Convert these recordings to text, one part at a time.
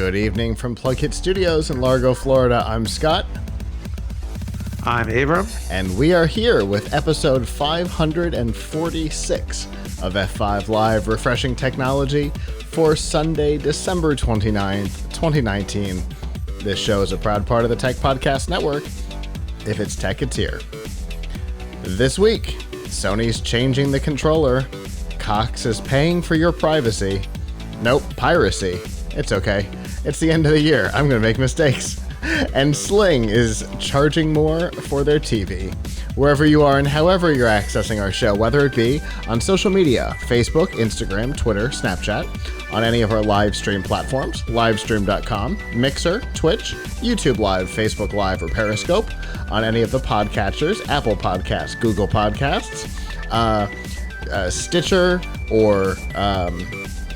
Good evening from PLUGHITZ Studios in Largo, Florida. I'm Scott. I'm Avram. And we are here with episode 546 of F5 Live, refreshing technology for Sunday, December 29th, 2019. This show is a proud part of the Tech Podcast Network. If it's tech, it's here. This week, Sony's changing the controller. Cox is paying for your privacy. Nope, piracy. It's okay. It's the end of the year. I'm going to make mistakes. And Sling is charging more for their TV. Wherever you are and however you're accessing our show, whether it be on social media, Facebook, Instagram, Twitter, Snapchat, on any of our live stream platforms, livestream.com, Mixer, Twitch, YouTube Live, Facebook Live, or Periscope, on any of the podcatchers, Apple Podcasts, Google Podcasts, Stitcher, or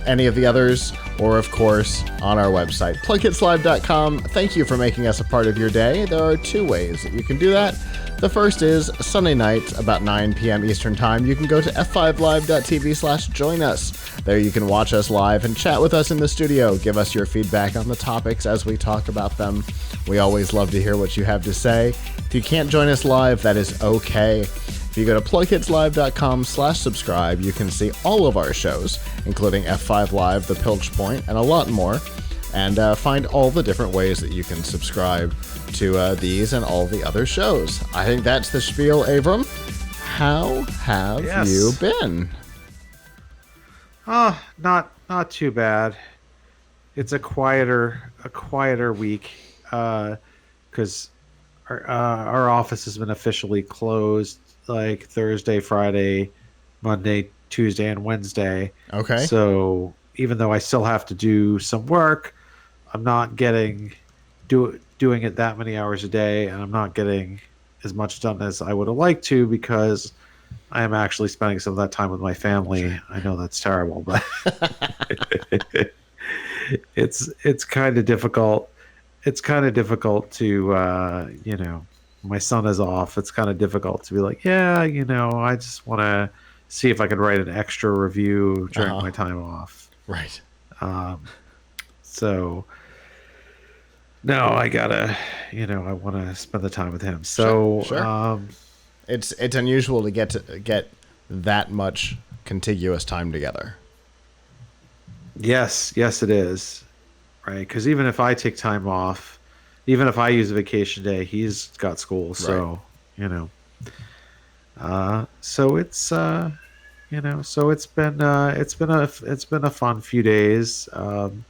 any of the others, or of course on our website, PLUGHITZlive.com. Thank you for making us a part of your day. There are two ways that you can do that. The first is Sunday nights about 9 p.m. Eastern Time. You can go to f5live.tv/join us. There you can watch us live and chat with us in the studio. Give us your feedback on the topics as we talk about them. We always love to hear what you have to say. If you can't join us live, that is okay. If you go to PLUGHITZlive.com/subscribe, you can see all of our shows, including F5 Live, The Piltch Point, and a lot more, and find all the different ways that you can subscribe to these and all the other shows. I think that's the spiel, Avram. How have you been? Not too bad. It's a quieter week, because our office has been officially closed like Thursday, Friday, Monday, Tuesday, and Wednesday. Okay. So even though I still have to do some work, I'm not doing it that many hours a day, and I'm not getting as much done as I would have liked to, because I am actually spending some of that time with my family. I know that's terrible, but it's kind of difficult. It's kind of difficult to, my son is off. It's kind of difficult to be like, I just want to see if I can write an extra review during my time off. Right. So, no, I gotta, I want to spend the time with him. So, sure. It's unusual to get that much contiguous time together. Yes, it is. Right, because even if I take time off, even if I use a vacation day, he's got school. So, right. So it's so it's been a fun few days. Good.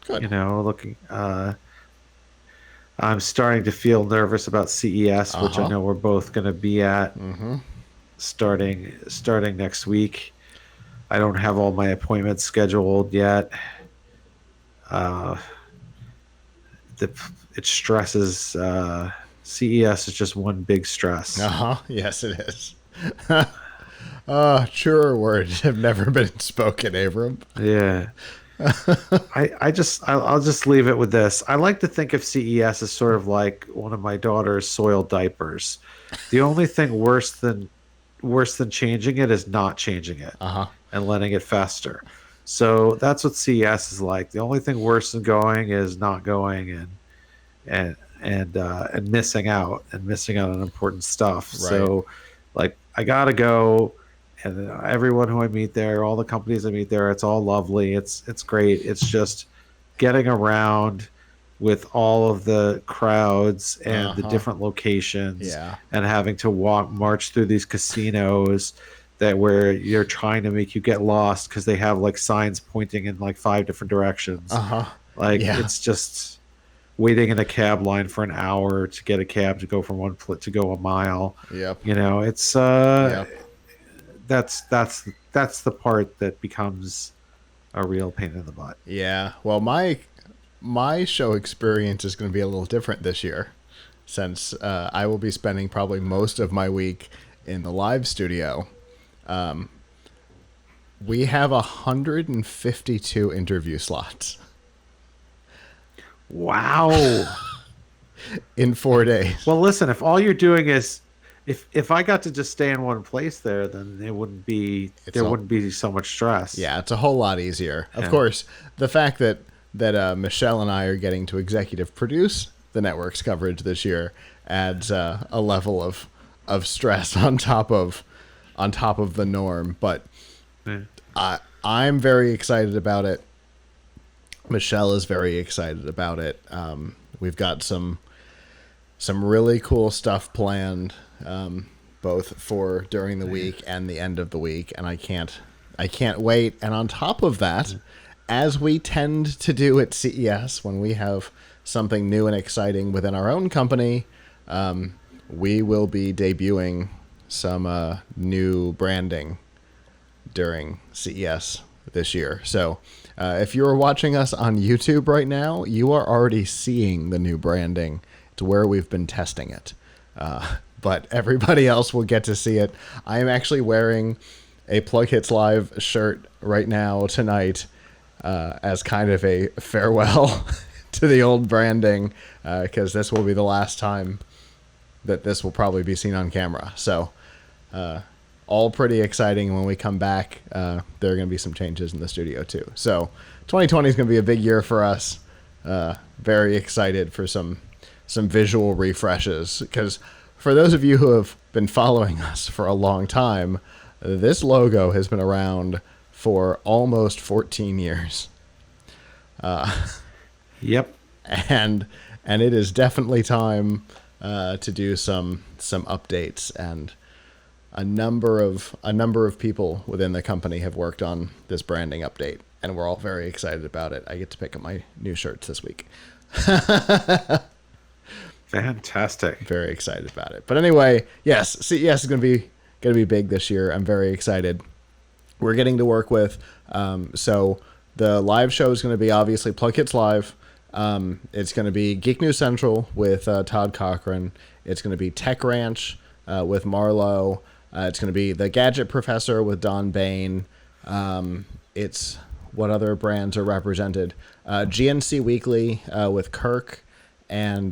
Looking. I'm starting to feel nervous about CES, which I know we're both going to be at starting next week. I don't have all my appointments scheduled yet. It stresses. CES is just one big stress. Yes, it is. Truer words have never been spoken, Avram. Yeah. I'll just leave it with this. I like to think of CES as sort of like one of my daughter's soiled diapers. The only thing worse than changing it is not changing it and letting it fester. So that's what CES is like. The only thing worse than going is not going and missing out on important stuff. Right. So, like, I gotta go, and everyone who I meet there, all the companies I meet there, it's all lovely. It's great. It's just getting around with all of the crowds and the different locations, and having to march through these casinos where you're trying to make you get lost because they have like signs pointing in like 5 different directions. It's just waiting in a cab line for an hour to get a cab to go from one place to go a mile. Yep. It's that's the part that becomes a real pain in the butt. Yeah. Well, my show experience is going to be a little different this year, since I will be spending probably most of my week in the live studio. We have 152 interview slots. Wow. In 4 days. Well, listen, if all you're doing is if I got to just stay in one place there, then there wouldn't be so much stress. Yeah, it's a whole lot easier. Of course, the fact that that Michelle and I are getting to executive produce the network's coverage this year adds a level of stress on top of the norm. But I'm very excited about it. Michelle is very excited about it. We've got some really cool stuff planned, both for during the week and the end of the week, and I can't wait. And on top of that, as we tend to do at CES when we have something new and exciting within our own company, we will be debuting some new branding during CES this year. So if you're watching us on YouTube right now, you are already seeing the new branding. It's where we've been testing it. But everybody else will get to see it. I am actually wearing a PLUGHITZ Live shirt right now tonight as kind of a farewell to the old branding, because this will be the last time that this will probably be seen on camera. So all pretty exciting. When we come back, there are going to be some changes in the studio too. So 2020 is going to be a big year for us. Very excited for some visual refreshes, because for those of you who have been following us for a long time, this logo has been around for almost 14 years. Yep. And it is definitely time to do some updates, and a number of people within the company have worked on this branding update, and we're all very excited about it. I get to pick up my new shirts this week. Fantastic. Very excited about it. But anyway, yes, CES is going to be big this year. I'm very excited. We're getting to work with so the live show is going to be obviously PLUGHITZ Live. It's going to be Geek News Central with Todd Cochran. It's going to be Tech Ranch with Marlo. It's going to be The Gadget Professor with Don Bain. It's what other brands are represented? GNC Weekly with Kirk, and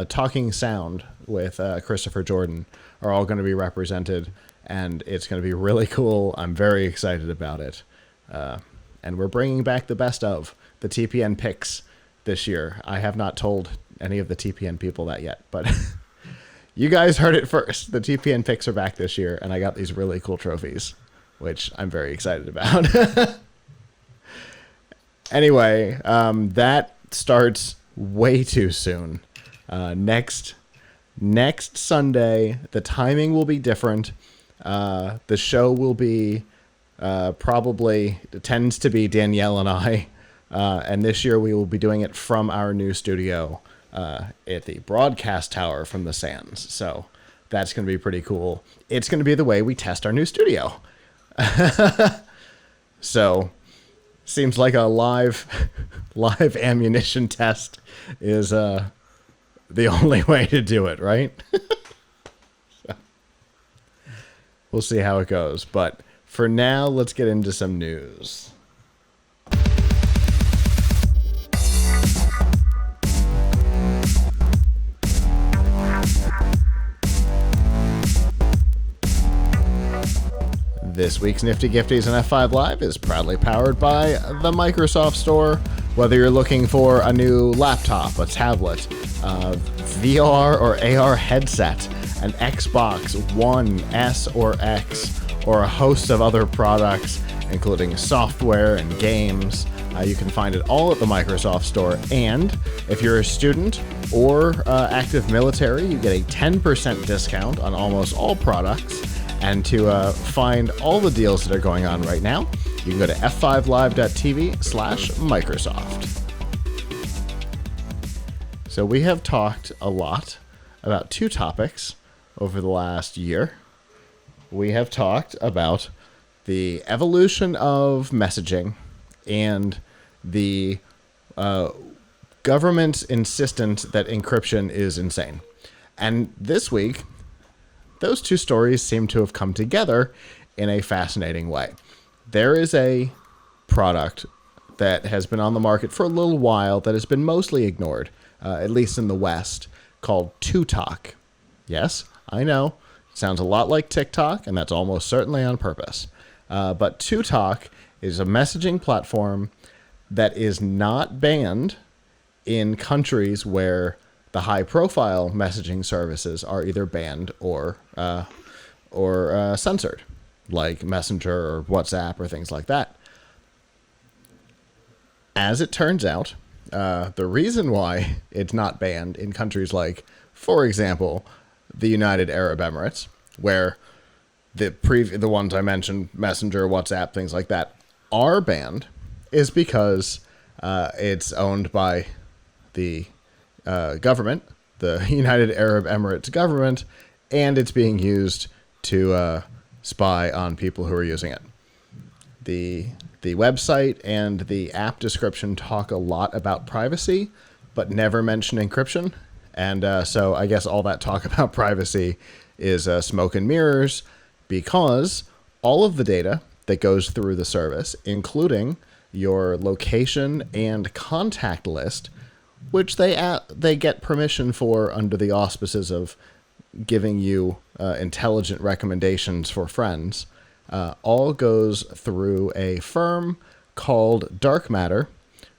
Talking Sound with Christopher Jordan are all going to be represented, and it's going to be really cool. I'm very excited about it. And we're bringing back the best of the TPN picks this year. I have not told any of the TPN people that yet, but you guys heard it first. The TPN picks are back this year, and I got these really cool trophies, which I'm very excited about. Anyway, that starts way too soon. Next Sunday, the timing will be different. The show will be probably, it tends to be Danielle and I, and this year we will be doing it from our new studio at the broadcast tower from the Sands. So that's going to be pretty cool. It's going to be the way we test our new studio. So seems like a live ammunition test is the only way to do it, right? So, we'll see how it goes. But for now, let's get into some news. This week's Nifty Gifties and F5 Live is proudly powered by the Microsoft Store. Whether you're looking for a new laptop, a tablet, VR or AR headset, an Xbox One S or X, or a host of other products, including software and games, you can find it all at the Microsoft Store. And if you're a student or active military, you get a 10% discount on almost all products. And to find all the deals that are going on right now, you can go to f5live.tv/Microsoft. So we have talked a lot about two topics over the last year. We have talked about the evolution of messaging and the government's insistence that encryption is insane. And this week, those two stories seem to have come together in a fascinating way. There is a product that has been on the market for a little while that has been mostly ignored, at least in the West, called 2Talk. Yes, I know, it sounds a lot like TikTok, and that's almost certainly on purpose. But 2Talk is a messaging platform that is not banned in countries where the high-profile messaging services are either banned or censored, like Messenger or WhatsApp or things like that. As it turns out, the reason why it's not banned in countries like, for example, the United Arab Emirates, where the ones I mentioned, Messenger, WhatsApp, things like that, are banned, is because it's owned by the government, the United Arab Emirates government, and it's being used to spy on people who are using it. The website and the app description talk a lot about privacy, but never mention encryption. And so I guess all that talk about privacy is smoke and mirrors, because all of the data that goes through the service, including your location and contact list, which they get permission for under the auspices of giving you intelligent recommendations for friends, all goes through a firm called Dark Matter,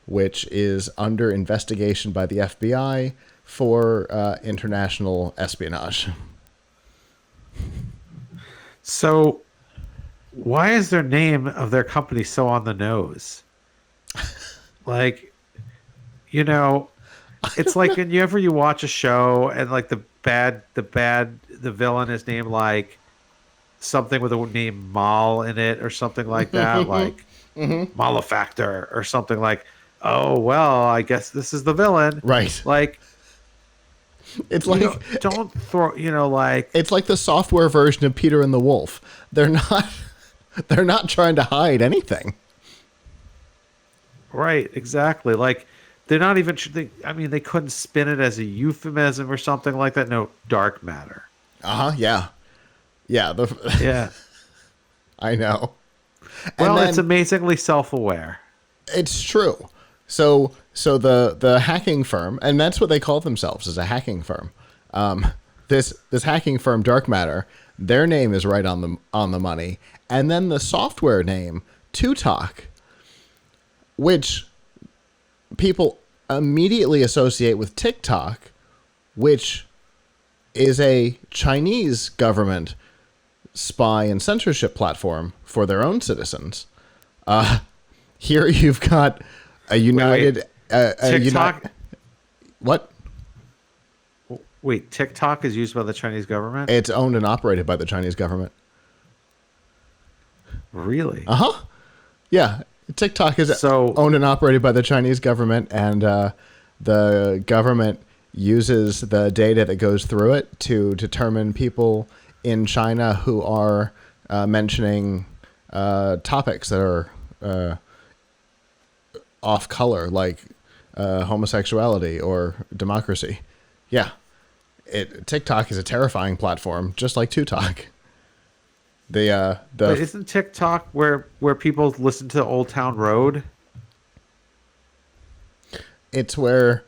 which is under investigation by the FBI for international espionage. So, why is their name of their company so on the nose? Like, it's like whenever you watch a show and like the villain is named like something with the name Mal in it or something like that, like Malefactor or something like, oh, well, I guess this is the villain. Right. Like, it's like, don't throw, like, it's like the software version of Peter and the Wolf. They're not trying to hide anything. Right, exactly. Like, they're not even, they couldn't spin it as a euphemism or something like that. No, Dark Matter. Yeah. Yeah. Yeah. I know. Well, it's amazingly self-aware. It's true. So the hacking firm, and that's what they call themselves, is a hacking firm. This hacking firm, Dark Matter, their name is right on the money, and then the software name, Tutok, which people immediately associate with TikTok, which is a Chinese government spy and censorship platform for their own citizens. Here you've got a United... TikTok... What? Wait, TikTok is used by the Chinese government? It's owned and operated by the Chinese government. Really? Uh-huh. Yeah. TikTok is owned and operated by the Chinese government, and the government uses the data that goes through it to determine people in China who are mentioning topics that are off color, like homosexuality or democracy. Yeah. TikTok is a terrifying platform, just like Tutok. But isn't TikTok where people listen to Old Town Road? It's where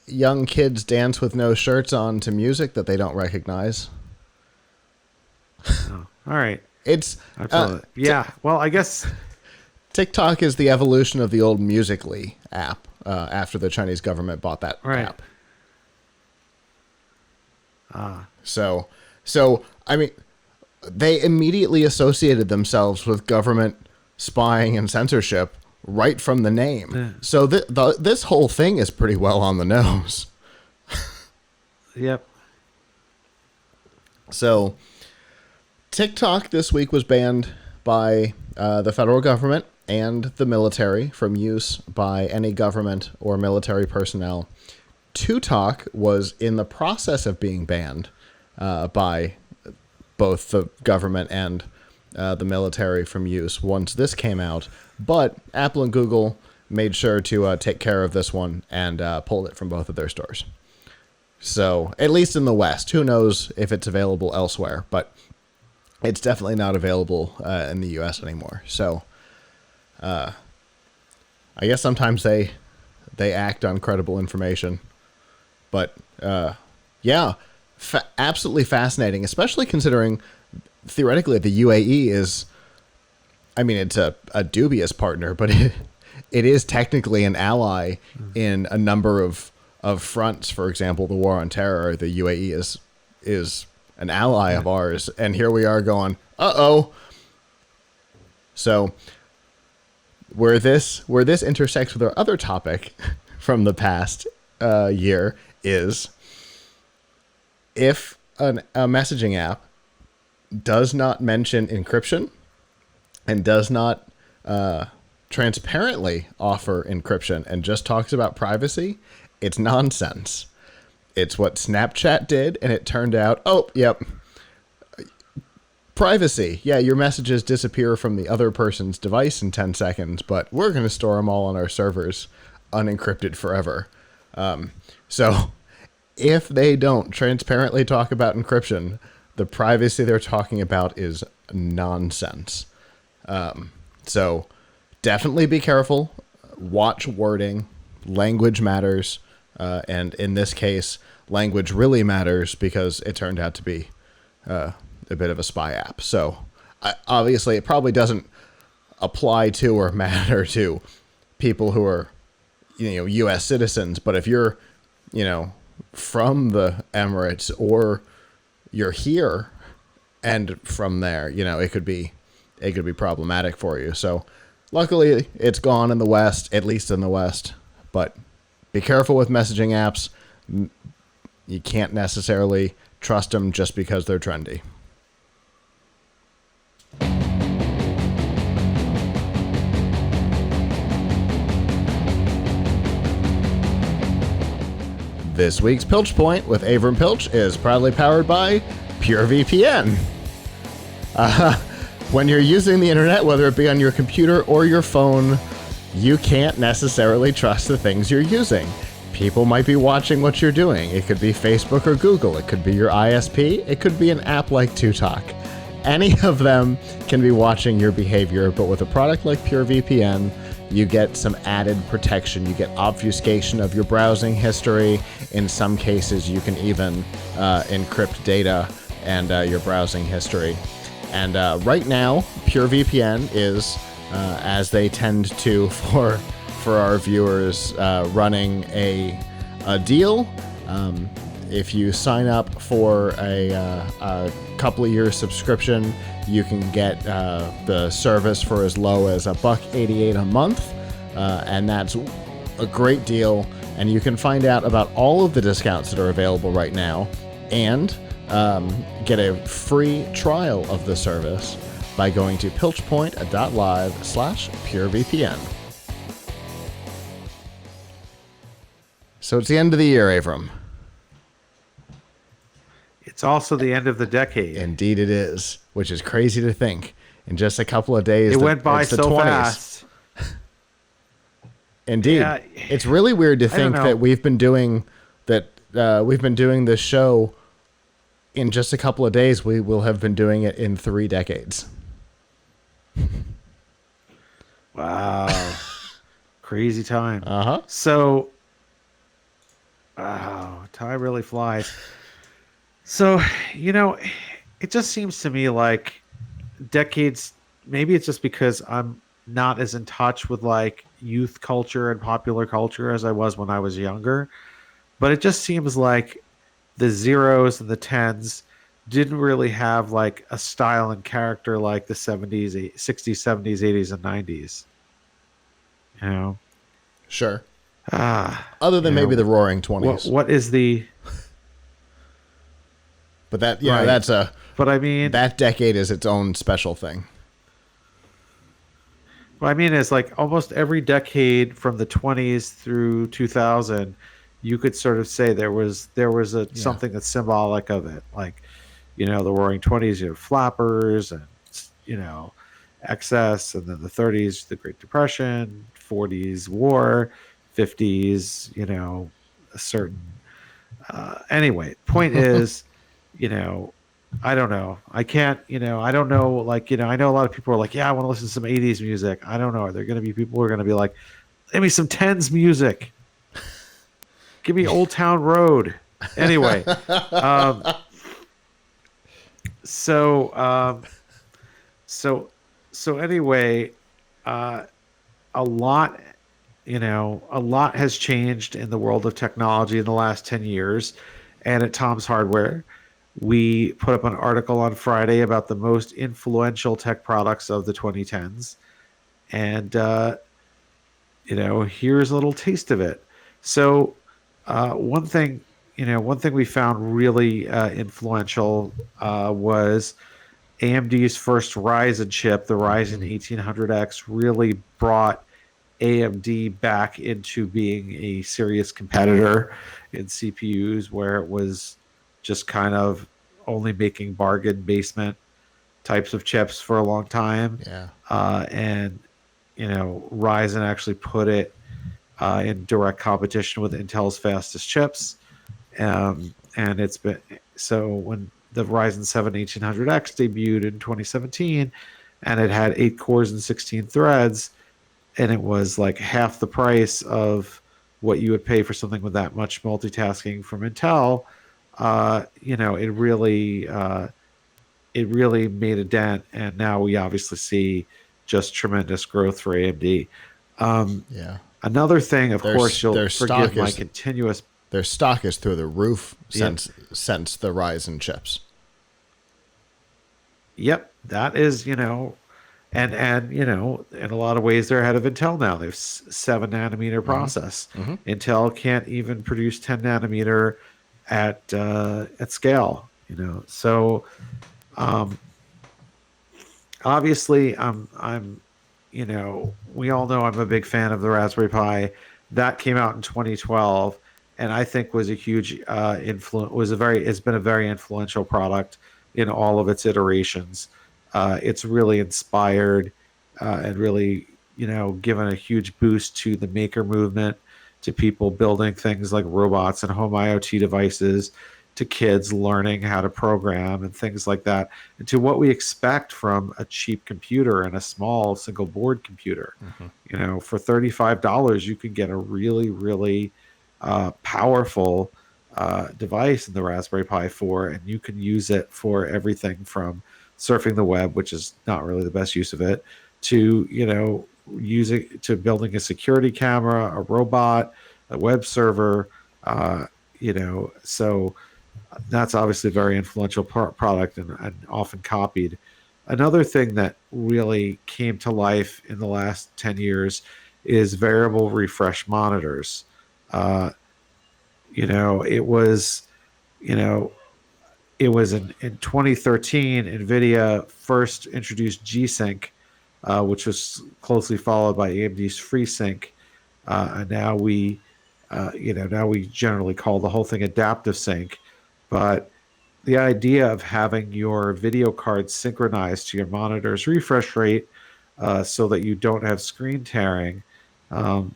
young kids dance with no shirts on to music that they don't recognize. Oh, all right. It's yeah. Well, I guess TikTok is the evolution of the old Musical.ly app after the Chinese government bought that app. So I mean, they immediately associated themselves with government spying and censorship right from the name. Yeah. So this whole thing is pretty well on the nose. Yep. So TikTok this week was banned by the federal government and the military from use by any government or military personnel. Tutok was in the process of being banned by both the government and the military from use once this came out. But Apple and Google made sure to take care of this one and pulled it from both of their stores. So, at least in the West. Who knows if it's available elsewhere, but it's definitely not available in the U.S. anymore. So, I guess sometimes they act on credible information. But, yeah, absolutely fascinating, especially considering, theoretically, the UAE is I mean, it's a dubious partner, but it is technically an ally in a number of fronts. For example, the war on terror, the UAE is an ally of ours. And here we are going, uh-oh. So where this intersects with our other topic from the past year is if a messaging app does not mention encryption and does not transparently offer encryption and just talks about privacy, it's nonsense. It's what Snapchat did, and it turned out, oh, yep, privacy. Yeah, your messages disappear from the other person's device in 10 seconds, but we're going to store them all on our servers unencrypted forever. So if they don't transparently talk about encryption, the privacy they're talking about is nonsense. So definitely be careful. Watch wording. Language matters. And in this case, language really matters because it turned out to be a bit of a spy app. So obviously it probably doesn't apply to or matter to people who are, U.S. citizens. But if you're, from the Emirates or you're here and from there, it could be problematic for you. So luckily it's gone in the West, at least in the West, but be careful with messaging apps. You can't necessarily trust them just because they're trendy. This week's Piltch Point with Avram Piltch is proudly powered by PureVPN. When you're using the internet, whether it be on your computer or your phone, you can't necessarily trust the things you're using. People might be watching what you're doing. It could be Facebook or Google. It could be your ISP. It could be an app like TuTalk. Any of them can be watching your behavior, but with a product like PureVPN, you get some added protection. You get obfuscation of your browsing history. In some cases, you can even encrypt data and your browsing history. And right now, PureVPN is, as they tend to for our viewers, running a deal. If you sign up for a couple of years subscription, you can get the service for as low as $1.88 a month, and that's a great deal. And you can find out about all of the discounts that are available right now, and get a free trial of the service by going to piltchpoint.live/purevpn. So it's the end of the year, Avram. It's also the end of the decade. Indeed it is, which is crazy to think. In just a couple of days, it went by so 20s. fast. Indeed. Yeah, it's really weird to think that we've been doing this show in just a couple of days. We will have been doing it in 3 decades. Wow. Crazy time. Uh-huh. So, wow, time really flies. So, it just seems to me like decades, maybe it's just because I'm not as in touch with like youth culture and popular culture as I was when I was younger, but it just seems like the zeros and the tens didn't really have like a style and character like the 70s, 60s, 70s, 80s, and 90s. Sure. Other than maybe the Roaring 20s. What is the... But that, right. That's a... But I mean... That decade is its own special thing. What I mean is like almost every decade from the 20s through 2000, you could sort of say there was something that's symbolic of it. Like, the Roaring 20s, you have flappers and, excess, and then the 30s, the Great Depression, 40s, war, 50s, a certain... anyway, point is, I don't know. I can't, I don't know. Like, I know a lot of people are like, yeah, I want to listen to some 80s music. I don't know. Are there going to be people who are going to be like, give me some 10s music. Give me Old Town Road. Anyway. So So anyway, a lot, a lot has changed in the world of technology in the last 10 years. And at Tom's Hardware, we put up an article on Friday about the most influential tech products of the 2010s. And, here's a little taste of it. So, one thing we found really influential was AMD's first Ryzen chip, the Ryzen 1800X, really brought AMD back into being a serious competitor in CPUs, where it was just kind of only making bargain basement types of chips for a long time. Yeah. And Ryzen actually put it in direct competition with Intel's fastest chips. And it's been so when the Ryzen 7 1800X debuted in 2017, and it had 8 cores and 16 threads, and it was like half the price of what you would pay for something with that much multitasking from Intel. It really made a dent, and now we obviously see just tremendous growth for AMD. Yeah. Another thing, of course, you'll Their forgive stock my is continuous. their stock is through the roof Yep, since the Ryzen chips. yep, that is, in a lot of ways they're ahead of Intel now. They have 7 nanometer process. Intel can't even produce 10 nanometer at scale. So um, obviously we all know I'm a big fan of the Raspberry Pi. That came out in 2012, and I think was a huge influence. It's been a very influential product in all of its iterations. It's really inspired and really, given a huge boost to the maker movement, to people building things like robots and home IoT devices, to kids learning how to program and things like that, and to what we expect from a cheap computer and a small single board computer. For $35, you can get a really, really powerful device in the Raspberry Pi 4, and you can use it for everything from surfing the web, which is not really the best use of it, to using to building a security camera, a robot, a web server. So that's obviously a very influential product, and often copied. Another thing that really came to life in the last 10 years is variable refresh monitors. Uh, it was, you know, it was in 2013, NVIDIA first introduced G-Sync, which was closely followed by AMD's FreeSync. And now we generally call the whole thing adaptive sync. But the idea of having your video card synchronized to your monitor's refresh rate, so that you don't have screen tearing, um,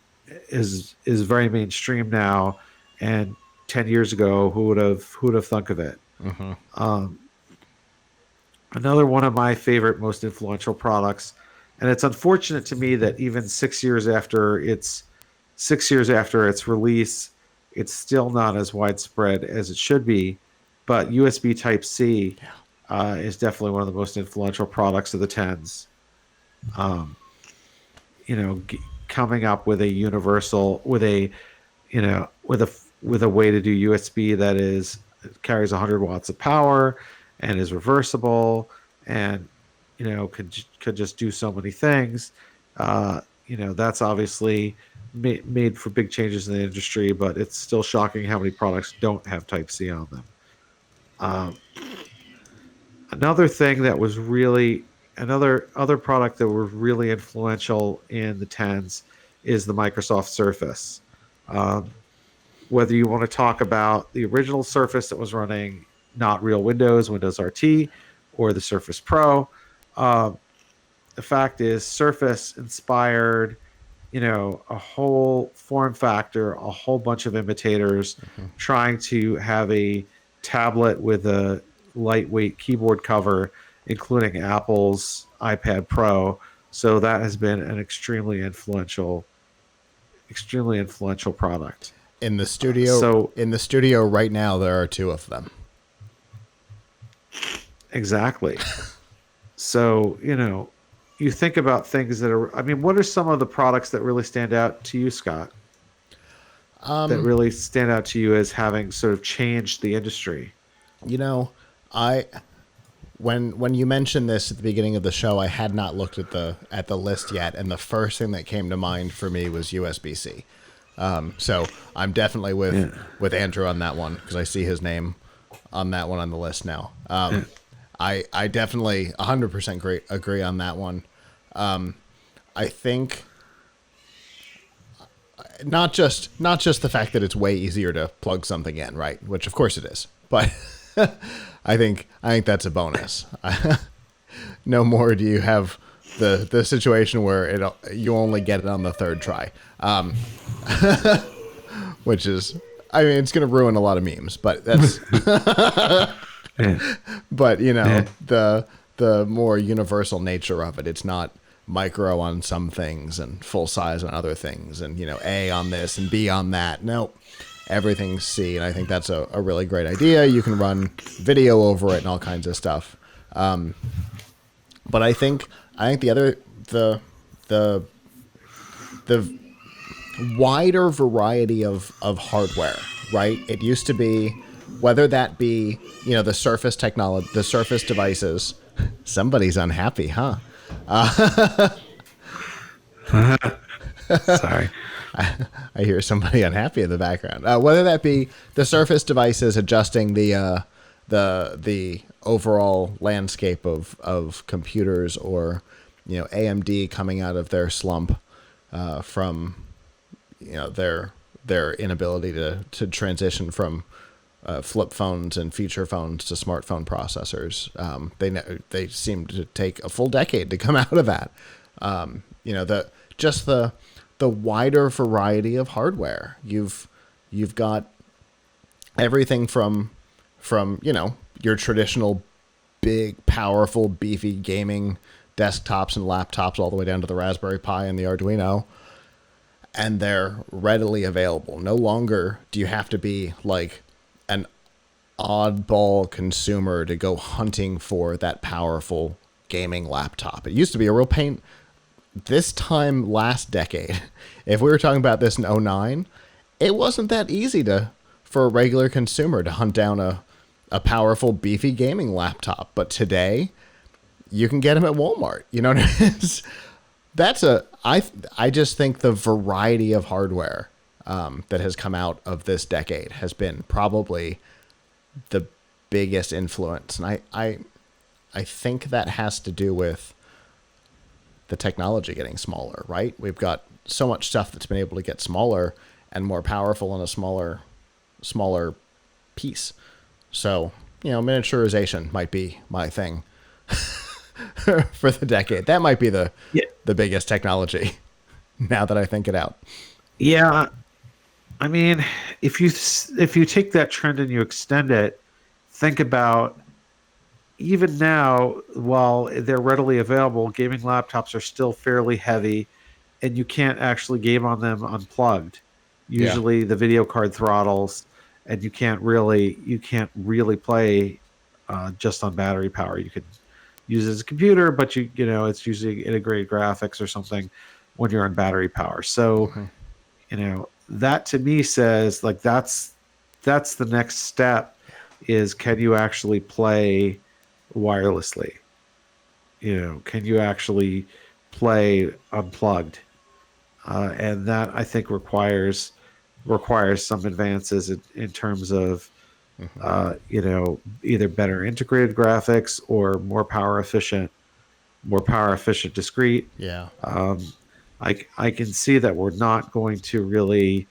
is very mainstream now. And 10 years ago, who would have thunk of it? Um, Another one of my favorite, most influential products, and it's unfortunate to me that even 6 years after its release, it's still not as widespread as it should be. But USB Type C is definitely one of the most influential products of the tens. Um, Coming up with a universal, with a way to do USB that carries 100 watts of power and is reversible, and could just do so many things. That's obviously made for big changes in the industry, but it's still shocking how many products don't have Type C on them. Um, Another thing that was really another other product that was really influential in the tens is the Microsoft Surface. Um, Whether you want to talk about the original Surface that was running not real Windows, Windows RT, or the Surface Pro, um, the fact is Surface inspired, a whole form factor, a whole bunch of imitators trying to have a tablet with a lightweight keyboard cover, including Apple's iPad Pro. So that has been an extremely influential product. In the studio, So right now, there are two of them. exactly. So you think about things that are, I mean, what are some of the products that really stand out to you, Scott? That really stand out to you as having sort of changed the industry? You know, I when you mentioned this at the beginning of the show, I had not looked at the list yet, and the first thing that came to mind for me was USB-C. So I'm definitely Yeah. with Andrew on that one because I see his name on that one on the list now. I definitely 100% agree on that one. I think not just the fact that it's way easier to plug something in, right? Which of course it is, but I think that's a bonus. No more do you have the situation where you only get it on the third try, which is, I mean, it's going to ruin a lot of memes, but that's Yeah. but Yeah. the more universal nature of it, it's not micro on some things and full size on other things, and A on this and B on that. Nope, everything's C, and I think that's a really great idea. You can run video over it and all kinds of stuff. But I think the the wider variety of hardware, right? It used to be, whether that be, the Surface technology, the Surface devices. Somebody's unhappy, huh? Sorry. I hear somebody unhappy in the background. Whether that be the Surface devices adjusting the overall landscape of computers, or AMD coming out of their slump from their inability to transition from flip phones and feature phones to smartphone processors. They seem to take a full decade to come out of that. The wider variety of hardware. You've got everything from your traditional big, powerful, beefy gaming desktops and laptops all the way down to the Raspberry Pi and the Arduino, and they're readily available. No longer do you have to be like an oddball consumer to go hunting for that powerful gaming laptop. It used to be a real pain. This time last decade, if we were talking about this in '09, it wasn't that easy for a regular consumer to hunt down a powerful, beefy gaming laptop. But today, you can get them at Walmart. You know what I mean? I just think the variety of hardware that has come out of this decade has been probably the biggest influence. And I think that has to do with the technology getting smaller, right? We've got so much stuff that's been able to get smaller and more powerful in a smaller piece. So, miniaturization might be my thing for the decade. That might be the biggest technology now that I think it out. Yeah. I mean, if you take that trend and you extend it, think about, even now, while they're readily available, gaming laptops are still fairly heavy, and you can't actually game on them unplugged. Yeah. Usually, the video card throttles, and you can't really play just on battery power. You could use it as a computer, but it's usually integrated graphics or something when you're on battery power. So, that to me says, like, that's the next step, is, can you actually play wirelessly? Can you actually play unplugged? And that, I think, requires some advances in terms of either better integrated graphics or more power efficient discrete. Yeah. I can see that we're not going to really,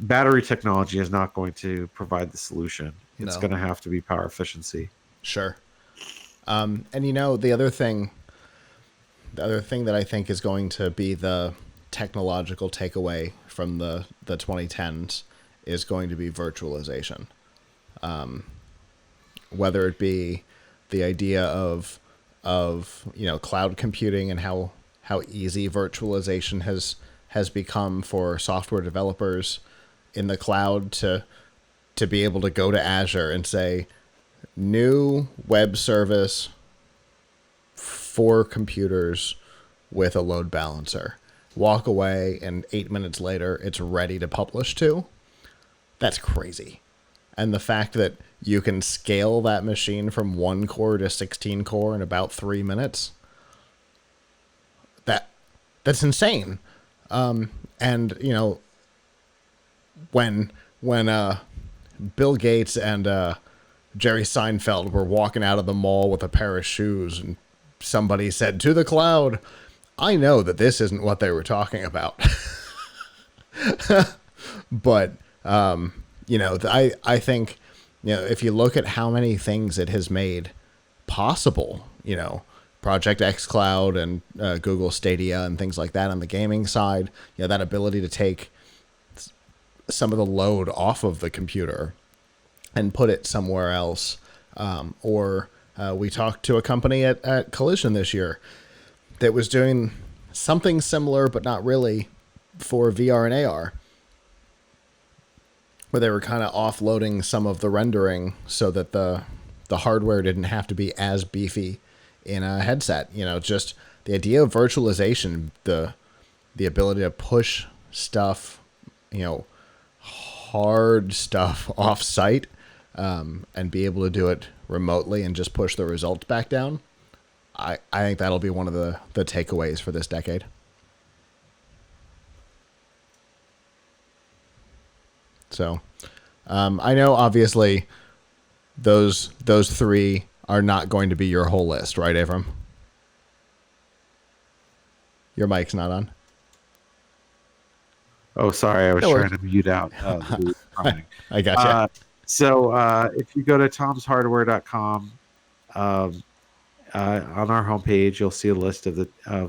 battery technology is not going to provide the solution. It's No. going to have to be power efficiency. Sure. And the other thing that I think is going to be the technological takeaway from the 2010s is going to be virtualization. Whether it be the idea of cloud computing and how easy virtualization has become for software developers in the cloud to be able to go to Azure and say, new web service for computers with a load balancer, walk away, and 8 minutes later, it's ready to publish to. That's crazy. And the fact that you can scale that machine from 1 core to 16 core in about 3 minutes, that's insane. And, you know, when Bill Gates and Jerry Seinfeld were walking out of the mall with a pair of shoes and somebody said, "To the cloud," I know that this isn't what they were talking about. But, you know, I think, you know, if you look at how many things it has made possible, you know, Project xCloud and Google Stadia and things like that on the gaming side, you know, that ability to take some of the load off of the computer and put it somewhere else. Or we talked to a company at Collision this year that was doing something similar, but not really, for VR and AR, where they were kind of offloading some of the rendering so that the hardware didn't have to be as beefy in a headset. You know, just the idea of virtualization, the ability to push stuff, you know, hard stuff off site, and be able to do it remotely and just push the results back down. I think that'll be one of the takeaways for this decade. So, I know obviously those three are not going to be your whole list, right, Avram? Your mic's not on. Oh, sorry. I was trying to mute out. I got you. So if you go to tomshardware.com, on our homepage, you'll see a list of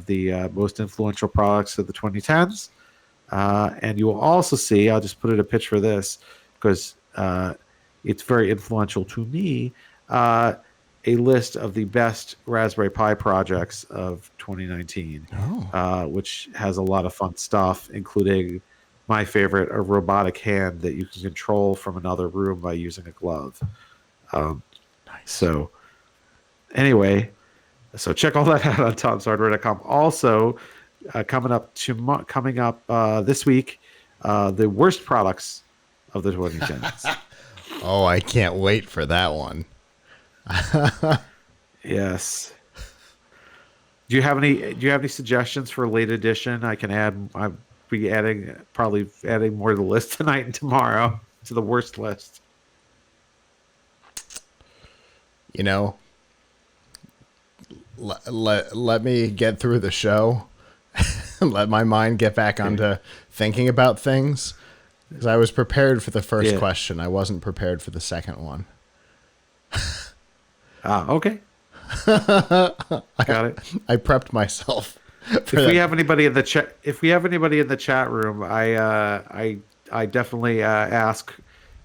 the most influential products of the 2010s. And you will also see, I'll just put in a pitch for this because it's very influential to me, a list of the best Raspberry Pi projects of 2019, which has a lot of fun stuff, including my favorite, a robotic hand that you can control from another room by using a glove. Nice. So anyway, so check all that out on tomshardware.com. Also, coming up this week, the worst products of the 2010s. Oh, I can't wait for that one. Yes. Do you have any suggestions for late edition? I can add. I'll be probably adding more to the list tonight and tomorrow to the worst list. You know, let me get through the show. Let my mind get back onto thinking about things. Because I was prepared for the first question. I wasn't prepared for the second one. Okay. Got it. I prepped myself. If we have anybody in the chat room, I definitely ask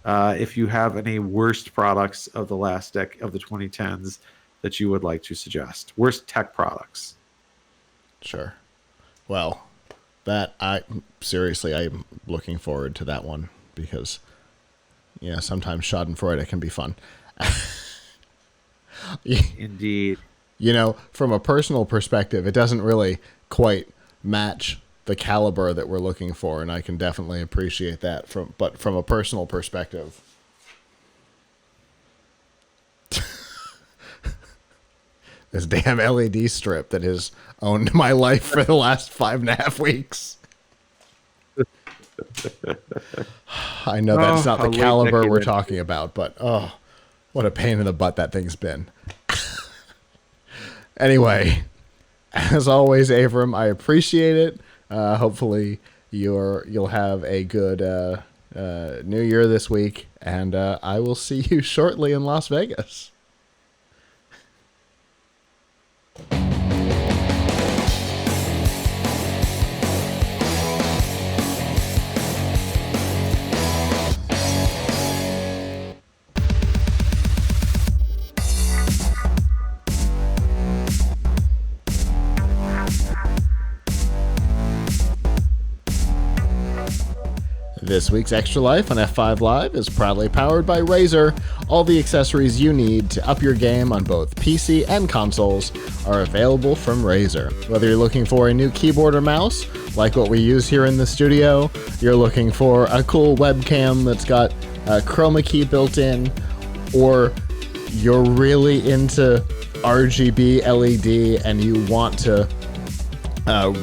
if you have any worst products of the last deck of the 2010s that you would like to suggest. Worst tech products. Sure. Well, I'm looking forward to that one because, you know, sometimes Schadenfreude can be fun. Indeed. You know, from a personal perspective, it doesn't really quite match the caliber that we're looking for, and I can definitely appreciate that. But from a personal perspective, this damn LED strip that has owned my life for the last 5.5 weeks. I know that's not the caliber we're talking about, but oh, what a pain in the butt that thing's been. Anyway, as always, Avram, I appreciate it. Hopefully you'll have a good New Year this week, and I will see you shortly in Las Vegas. This week's Extra Life on F5 Live is proudly powered by Razer. All the accessories you need to up your game on both PC and consoles are available from Razer. Whether you're looking for a new keyboard or mouse, like what we use here in the studio, you're looking for a cool webcam that's got a chroma key built in, or you're really into RGB LED and you want to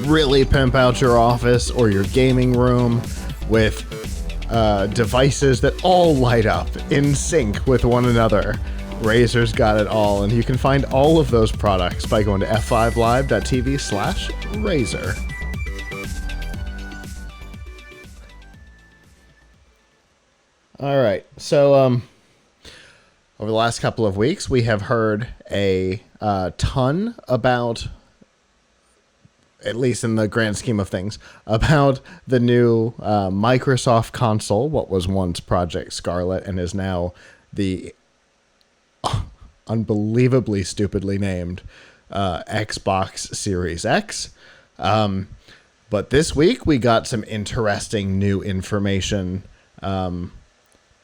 really pimp out your office or your gaming room with devices that all light up in sync with one another, Razer's got it all, and you can find all of those products by going to f5live.tv/Razer. All right, so over the last couple of weeks, we have heard a ton about, at least in the grand scheme of things, about the new Microsoft console, what was once Project Scarlet and is now the unbelievably stupidly named Xbox Series X. But this week we got some interesting new information in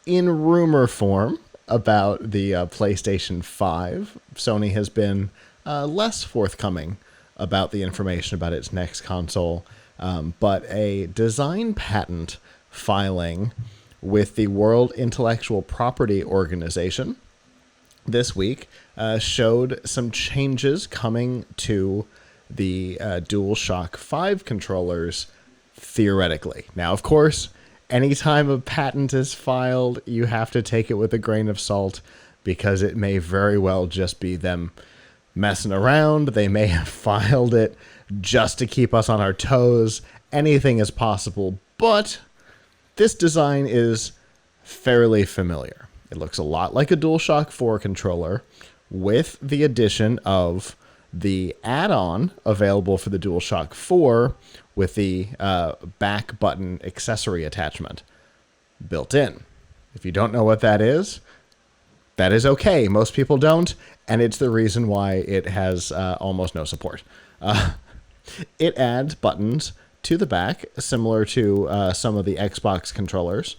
rumor form about the PlayStation 5. Sony has been less forthcoming about the information about its next console, but a design patent filing with the World Intellectual Property Organization this week showed some changes coming to the DualShock 5 controllers, theoretically. Now, of course, anytime a patent is filed, you have to take it with a grain of salt, because it may very well just be them messing around. They may have filed it just to keep us on our toes. Anything is possible, but this design is fairly familiar. It looks a lot like a DualShock 4 controller with the addition of the add-on available for the DualShock 4 with the back button accessory attachment built in. If you don't know what that is okay. Most people don't, and it's the reason why it has almost no support. It adds buttons to the back, similar to some of the Xbox controllers,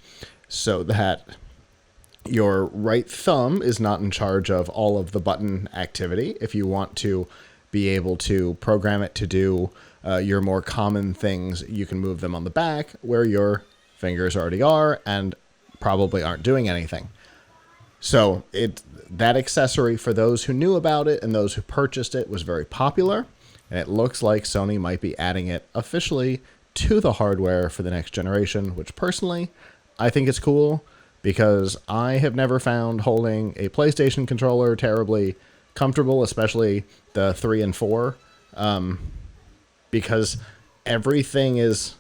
so that your right thumb is not in charge of all of the button activity. If you want to be able to program it to do your more common things, you can move them on the back where your fingers already are and probably aren't doing anything. So that accessory, for those who knew about it and those who purchased it, was very popular, and it looks like Sony might be adding it officially to the hardware for the next generation, which personally I think is cool, because I have never found holding a PlayStation controller terribly comfortable, especially the 3 and 4, because everything is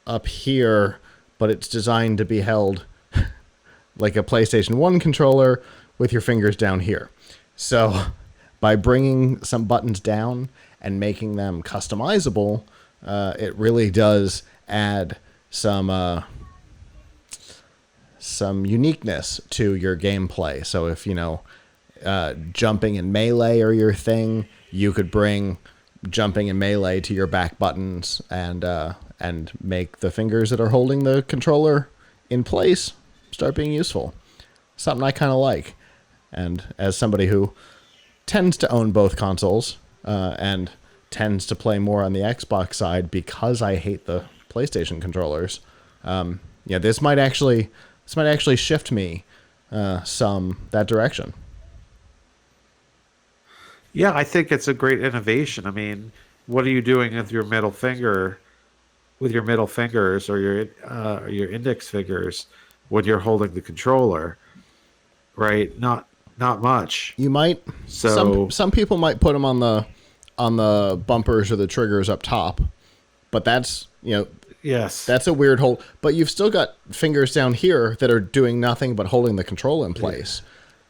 up here, but it's designed to be held like a PlayStation 1 controller with your fingers down here. So by bringing some buttons down and making them customizable, it really does add some uniqueness to your gameplay. So if, jumping and melee are your thing, you could bring jumping and melee to your back buttons and make the fingers that are holding the controller in place start being useful. Something I kind of like. And as somebody who tends to own both consoles and tends to play more on the Xbox side because I hate the PlayStation controllers, this might actually shift me that direction. Yeah, I think it's a great innovation. I mean, what are you doing with your middle finger, with your middle fingers or your index fingers when you're holding the controller? Right? Not much. You might. So some people might put them on the bumpers or the triggers up top, but that's yes, that's a weird hold. But you've still got fingers down here that are doing nothing but holding the control in place,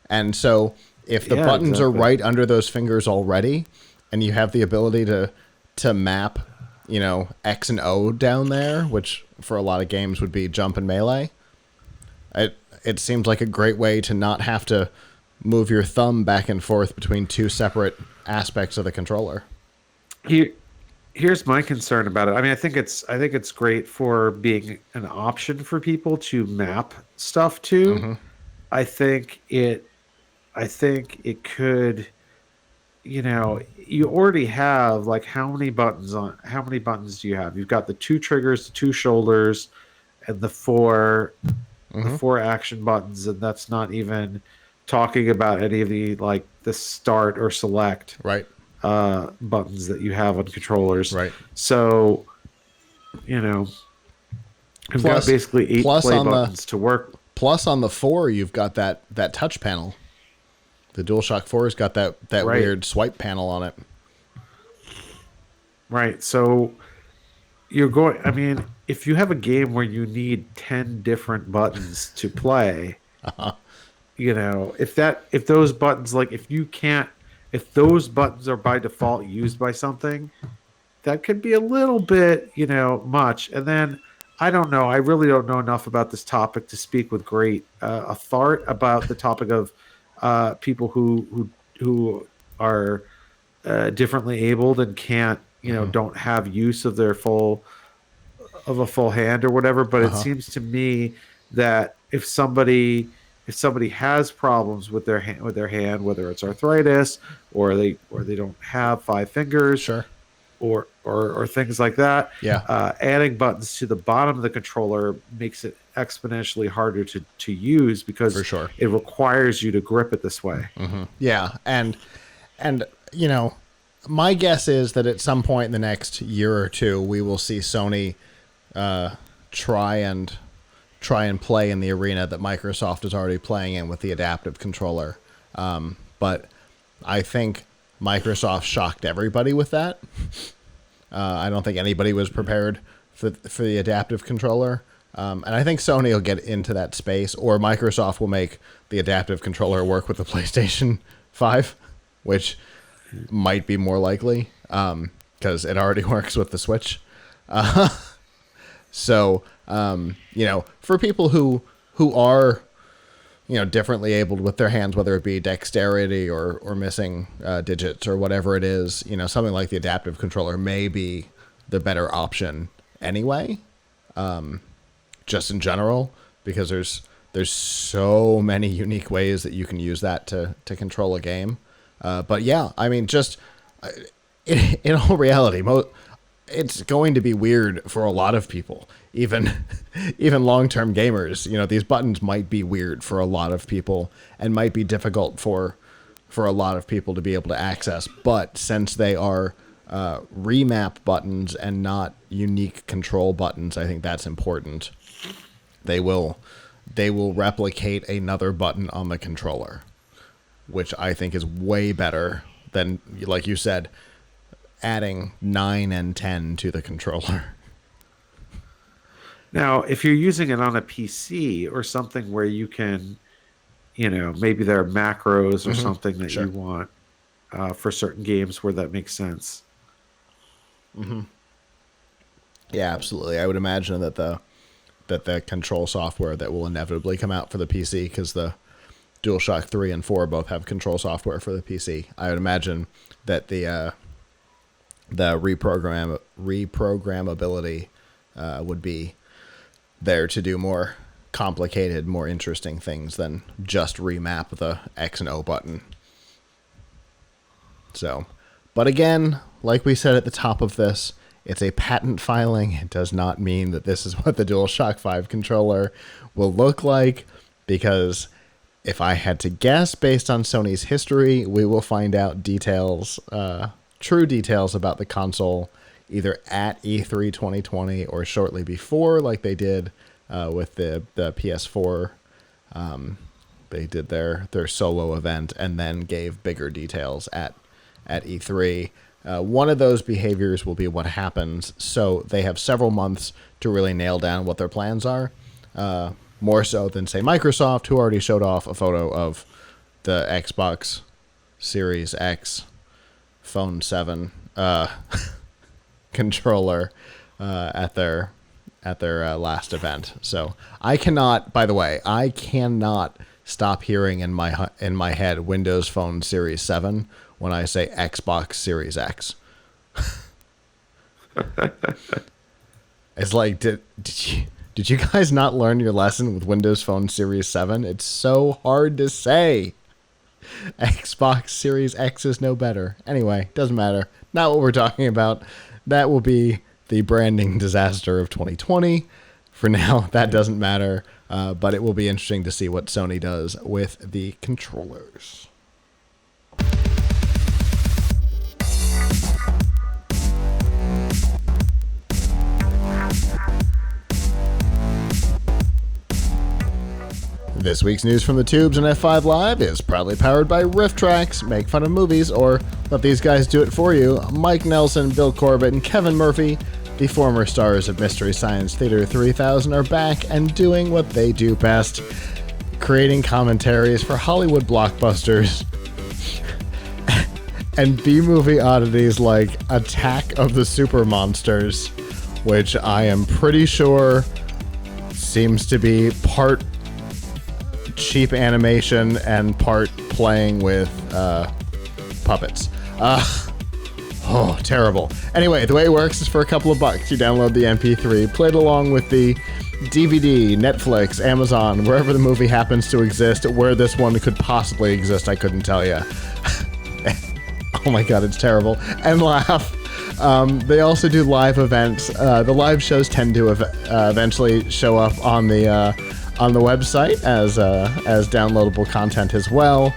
and so if the buttons are right under those fingers already, and you have the ability to map, X and O down there, which for a lot of games would be jump and melee, it seems like a great way to not have to move your thumb back and forth between two separate aspects of the controller. here's my concern about it. I mean, I think it's great for being an option for people to map stuff to. I think it I think it could, you already have like how many buttons do you have? You've got the two triggers, the two shoulders, and the four action buttons, and that's not even talking about any of the like the start or select Right. buttons that you have on controllers. Right. So, you know, I've got basically eight plus play on buttons to work. Plus on the 4, you've got that touch panel. The DualShock 4's got that Right. weird swipe panel on it. Right. So I mean, if you have a game where you need 10 different buttons to play, if those buttons, like if those buttons are by default used by something, that could be a little bit, much. And then I don't know. I really don't know enough about this topic to speak with great authority about the topic of people who are differently abled and can't, don't have use of their a full hand or whatever. But it seems to me that if somebody has problems with their hand, whether it's arthritis or they don't have five fingers, Sure. or things like that, Yeah. adding buttons to the bottom of the controller makes it exponentially harder to use because For sure. it requires you to grip it this way. Yeah, and my guess is that at some point in the next year or two, we will see Sony try and play in the arena that Microsoft is already playing in with the adaptive controller. But I think Microsoft shocked everybody with that. I don't think anybody was prepared for the adaptive controller. And I think Sony will get into that space, or Microsoft will make the adaptive controller work with the PlayStation 5, which might be more likely because it already works with the Switch. So, for people who are, differently abled with their hands, whether it be dexterity or missing digits or whatever it is, something like the adaptive controller may be the better option anyway. Just in general, because there's so many unique ways that you can use that to control a game. But yeah, I mean, just in all reality, it's going to be weird for a lot of people, even long-term gamers. These buttons might be weird for a lot of people and might be difficult for a lot of people to be able to access. But since they are remap buttons and not unique control buttons, I think that's important. They will replicate another button on the controller, which I think is way better than, like you said, adding 9 and 10 to the controller. Now, if you're using it on a PC or something where you can, maybe there are macros or something that Sure. you want for certain games where that makes sense. Yeah, absolutely. I would imagine that the control software that will inevitably come out for the PC, because the DualShock 3 and 4 both have control software for the PC. I would imagine that the reprogrammability would be there to do more complicated, more interesting things than just remap the X and O button. So, but again, like we said at the top of this, it's a patent filing. It does not mean that this is what the DualShock 5 controller will look like, because if I had to guess based on Sony's history, we will find out details, true details about the console either at E3 2020 or shortly before, like they did with the PS4. They did their solo event and then gave bigger details at E3. One of those behaviors will be what happens. So they have several months to really nail down what their plans are. More so than, say, Microsoft, who already showed off a photo of the Xbox Series X Phone 7 controller at their last event. So I cannot stop hearing in my head Windows Phone Series 7 when I say Xbox Series X. It's like, did you guys not learn your lesson with Windows Phone Series 7? It's so hard to say. Xbox Series X is no better. Anyway, doesn't matter. Not what we're talking about. That will be the branding disaster of 2020. For now, that doesn't matter. But it will be interesting to see what Sony does with the controllers. This week's news from the tubes and F5 Live is proudly powered by RiffTrax. Make fun of movies or let these guys do it for you. Mike Nelson, Bill Corbett, and Kevin Murphy, the former stars of Mystery Science Theater 3000, are back and doing what they do best, creating commentaries for Hollywood blockbusters and B-movie oddities like Attack of the Super Monsters, which I am pretty sure seems to be part cheap animation and part playing with puppets. Oh, terrible. Anyway, the way it works is for a couple of bucks. You download the MP3, play it along with the DVD, Netflix, Amazon, wherever the movie happens to exist. Where this one could possibly exist, I couldn't tell you. Oh my god, it's terrible. And laugh. They also do live events. The live shows tend to eventually show up on the website as downloadable content as well.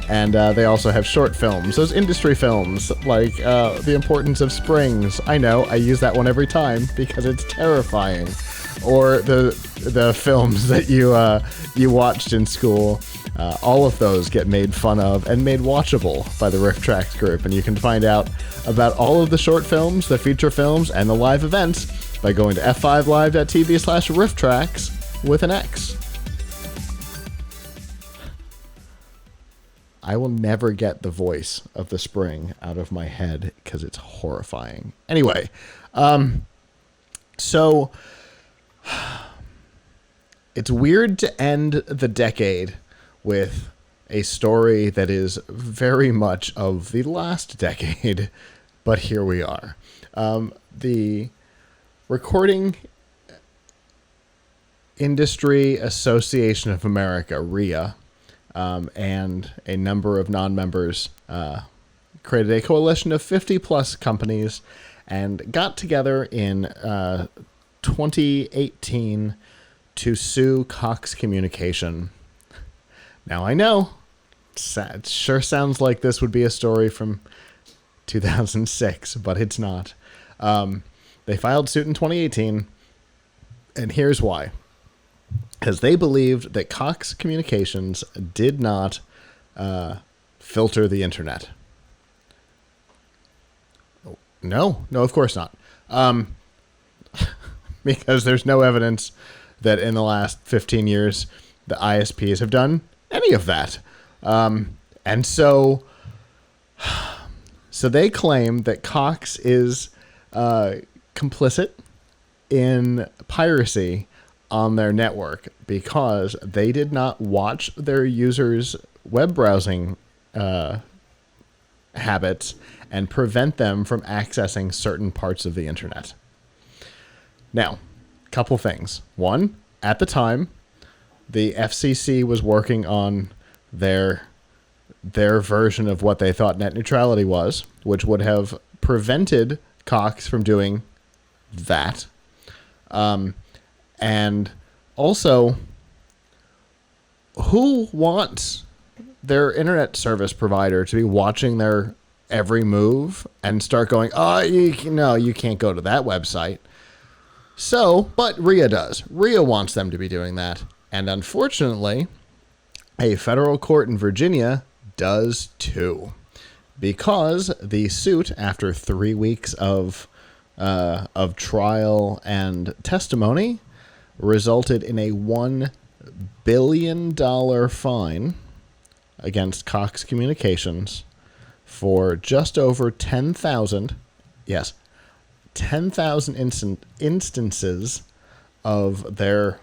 And they also have short films, those industry films, like The Importance of Springs. I know, I use that one every time because it's terrifying. Or the films that you watched in school. All of those get made fun of and made watchable by the RiffTrax group. And you can find out about all of the short films, the feature films, and the live events by going to f5live.tv/RiffTrax with an X. I will never get the voice of the spring out of my head because it's horrifying. Anyway, so it's weird to end the decade with a story that is very much of the last decade, but here we are. The Recording Industry Association of America, RIA, and a number of non-members created a coalition of 50-plus companies and got together in 2018 to sue Cox Communication. Now, I know, it sure sounds like this would be a story from 2006, but it's not. They filed suit in 2018, and here's why. Because they believed that Cox Communications did not filter the internet. No, of course not. Because there's no evidence that in the last 15 years the ISPs have done any of that. And so they claim that Cox is complicit in piracy on their network because they did not watch their users' web browsing habits and prevent them from accessing certain parts of the internet. Now, couple things. One, at the time, the FCC was working on their version of what they thought net neutrality was, which would have prevented Cox from doing that. And also, who wants their internet service provider to be watching their every move and start going, you can't go to that website? So, but RIA does. RIA wants them to be doing that. And unfortunately, a federal court in Virginia does too. Because the suit, after 3 weeks of trial and testimony, resulted in a $1 billion fine against Cox Communications for just over 10,000 instances of their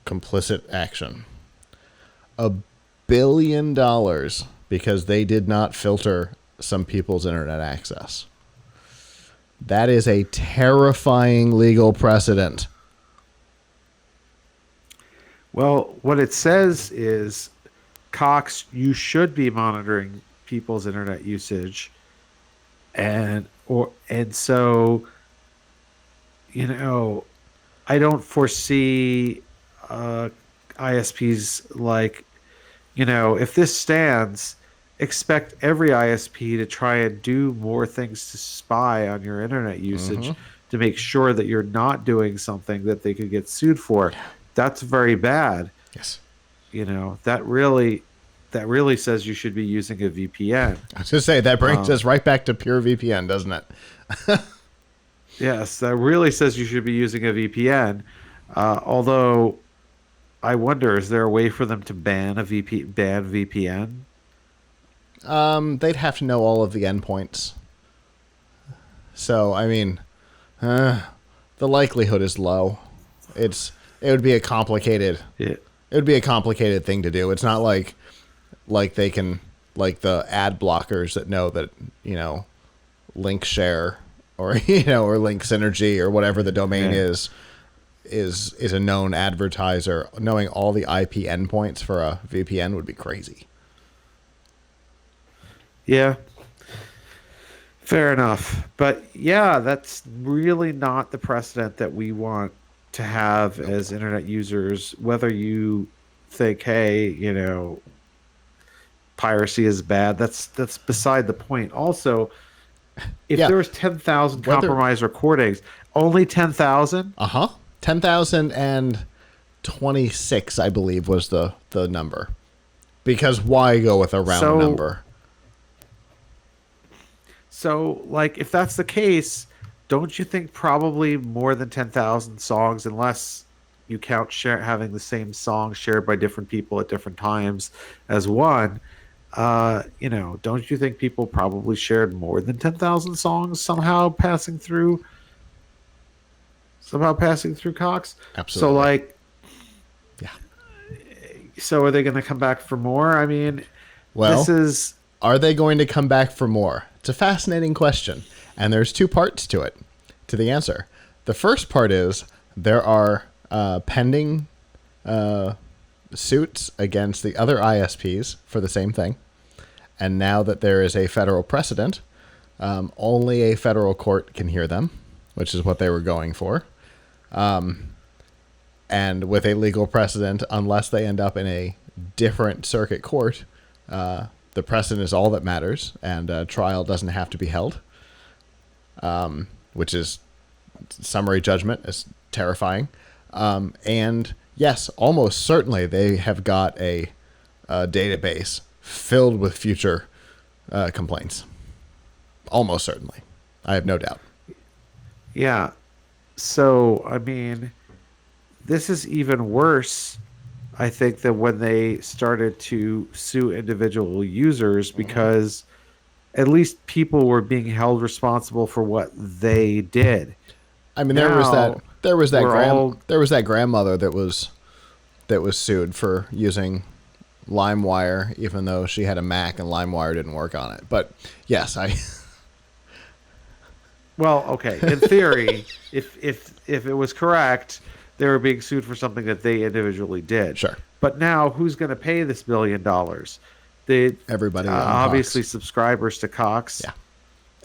complicit action. $1 billion because they did not filter some people's internet access. That is a terrifying legal precedent. Well, what it says is, Cox, you should be monitoring people's internet usage, and so, you know, I don't foresee uh, ISPs like, if this stands, expect every ISP to try and do more things to spy on your internet usage to make sure that you're not doing something that they could get sued for. That's very bad. Yes. That really says you should be using a VPN. I was going to say, that brings us right back to pure VPN, doesn't it? Yes, that really says you should be using a VPN. Although, I wonder, is there a way for them to ban VPN? They'd have to know all of the endpoints. So, I mean, the likelihood is low. It would be a complicated. Yeah. It would be a complicated thing to do. It's not like they can, like the ad blockers that know that, link share or or link synergy or whatever the domain is a known advertiser. Knowing all the IP endpoints for a VPN would be crazy. Yeah. Fair enough. But yeah, that's really not the precedent that we want to have as internet users, whether you think, hey, piracy is bad. That's beside the point. Also, if there was 10,000 compromised recordings, only 10,000? 10,026, I believe, was the number. Because why go with a round number? So, if that's the case, don't you think probably more than 10,000 songs, unless you count having the same song shared by different people at different times as one, don't you think people probably shared more than 10,000 songs somehow passing through Cox? Absolutely. So, so are they going to come back for more? I mean, are they going to come back for more? It's a fascinating question, and there's two parts to the answer. The first part is there are pending suits against the other ISPs for the same thing, and now that there is a federal precedent, only a federal court can hear them, which is what they were going for. And with a legal precedent, unless they end up in a different circuit court, the precedent is all that matters, and a trial doesn't have to be held, which is summary judgment is terrifying. And yes, almost certainly they have got a database filled with future complaints. Almost certainly. I have no doubt. Yeah. So, I mean, this is even worse, I think, than when they started to sue individual users, because at least people were being held responsible for what they did. I mean, there was that grandmother that was sued for using LimeWire, even though she had a Mac and LimeWire didn't work on it. But yes, Well, okay. In theory, if it was correct, they were being sued for something that they individually did. Sure. But now, who's going to pay this $1 billion? Everybody. Obviously, Cox. Subscribers to Cox. Yeah.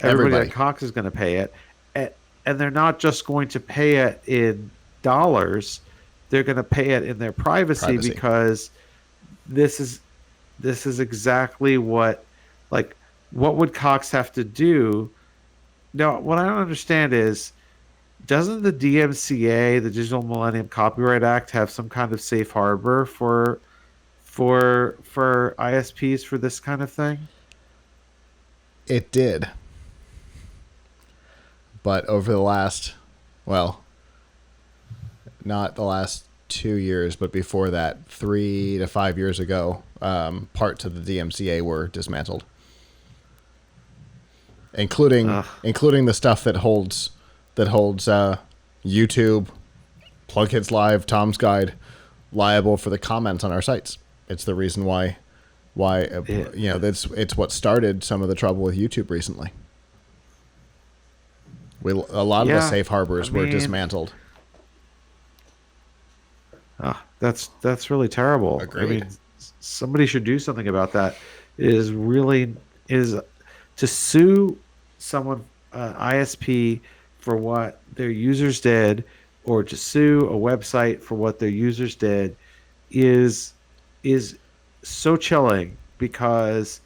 Everybody at Cox is going to pay it. And they're not just going to pay it in dollars. They're going to pay it in their privacy. Because this is exactly what would Cox have to do? Now, what I don't understand is, doesn't the DMCA, the Digital Millennium Copyright Act, have some kind of safe harbor for ISPs for this kind of thing? It did. But over the last, not the last 2 years, but before that, 3 to 5 years ago, parts of the DMCA were dismantled. Including the stuff that holds YouTube, PLUGHITZ Live, Tom's Guide liable for the comments on our sites. It's the reason why it's what started some of the trouble with YouTube recently. A lot of the safe harbors were dismantled. That's really terrible. Agreed. I mean, somebody should do something about that. Is to sue someone, ISP, for what their users did, or to sue a website for what their users did, is so chilling, because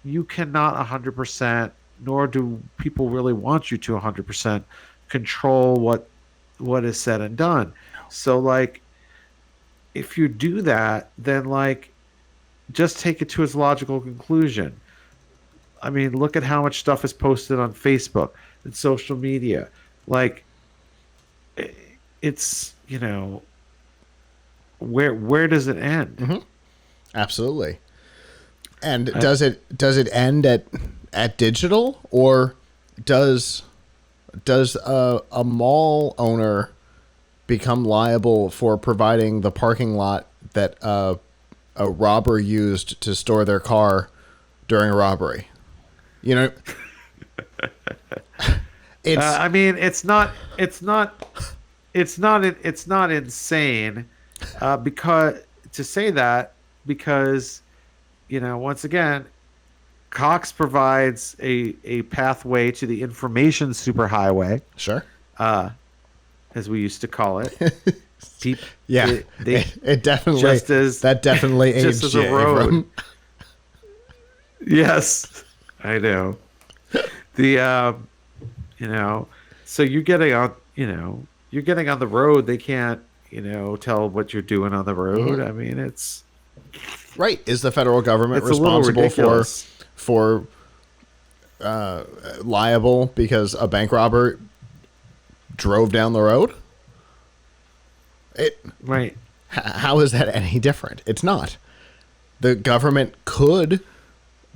you cannot 100%, nor do people really want you to 100% control what is said and done. So like, if you do that, then like, just take it to its logical conclusion. I mean, look at how much stuff is posted on Facebook and social media. Like, it's, where does it end? Mm-hmm. Absolutely. And does it end at digital, or does a mall owner become liable for providing the parking lot that a robber used to store their car during a robbery? It's. I mean, it's not insane, because to say that, because once again, Cox provides a pathway to the information superhighway. Sure. As we used to call it. It definitely that definitely aged just as a road. Avram. Yes, I know. So you're getting on the road. They can't, tell what you're doing on the road. Mm-hmm. I mean, it's right. Is the federal government responsible for liable because a bank robber drove down the road? Right. How is that any different? It's not. The government could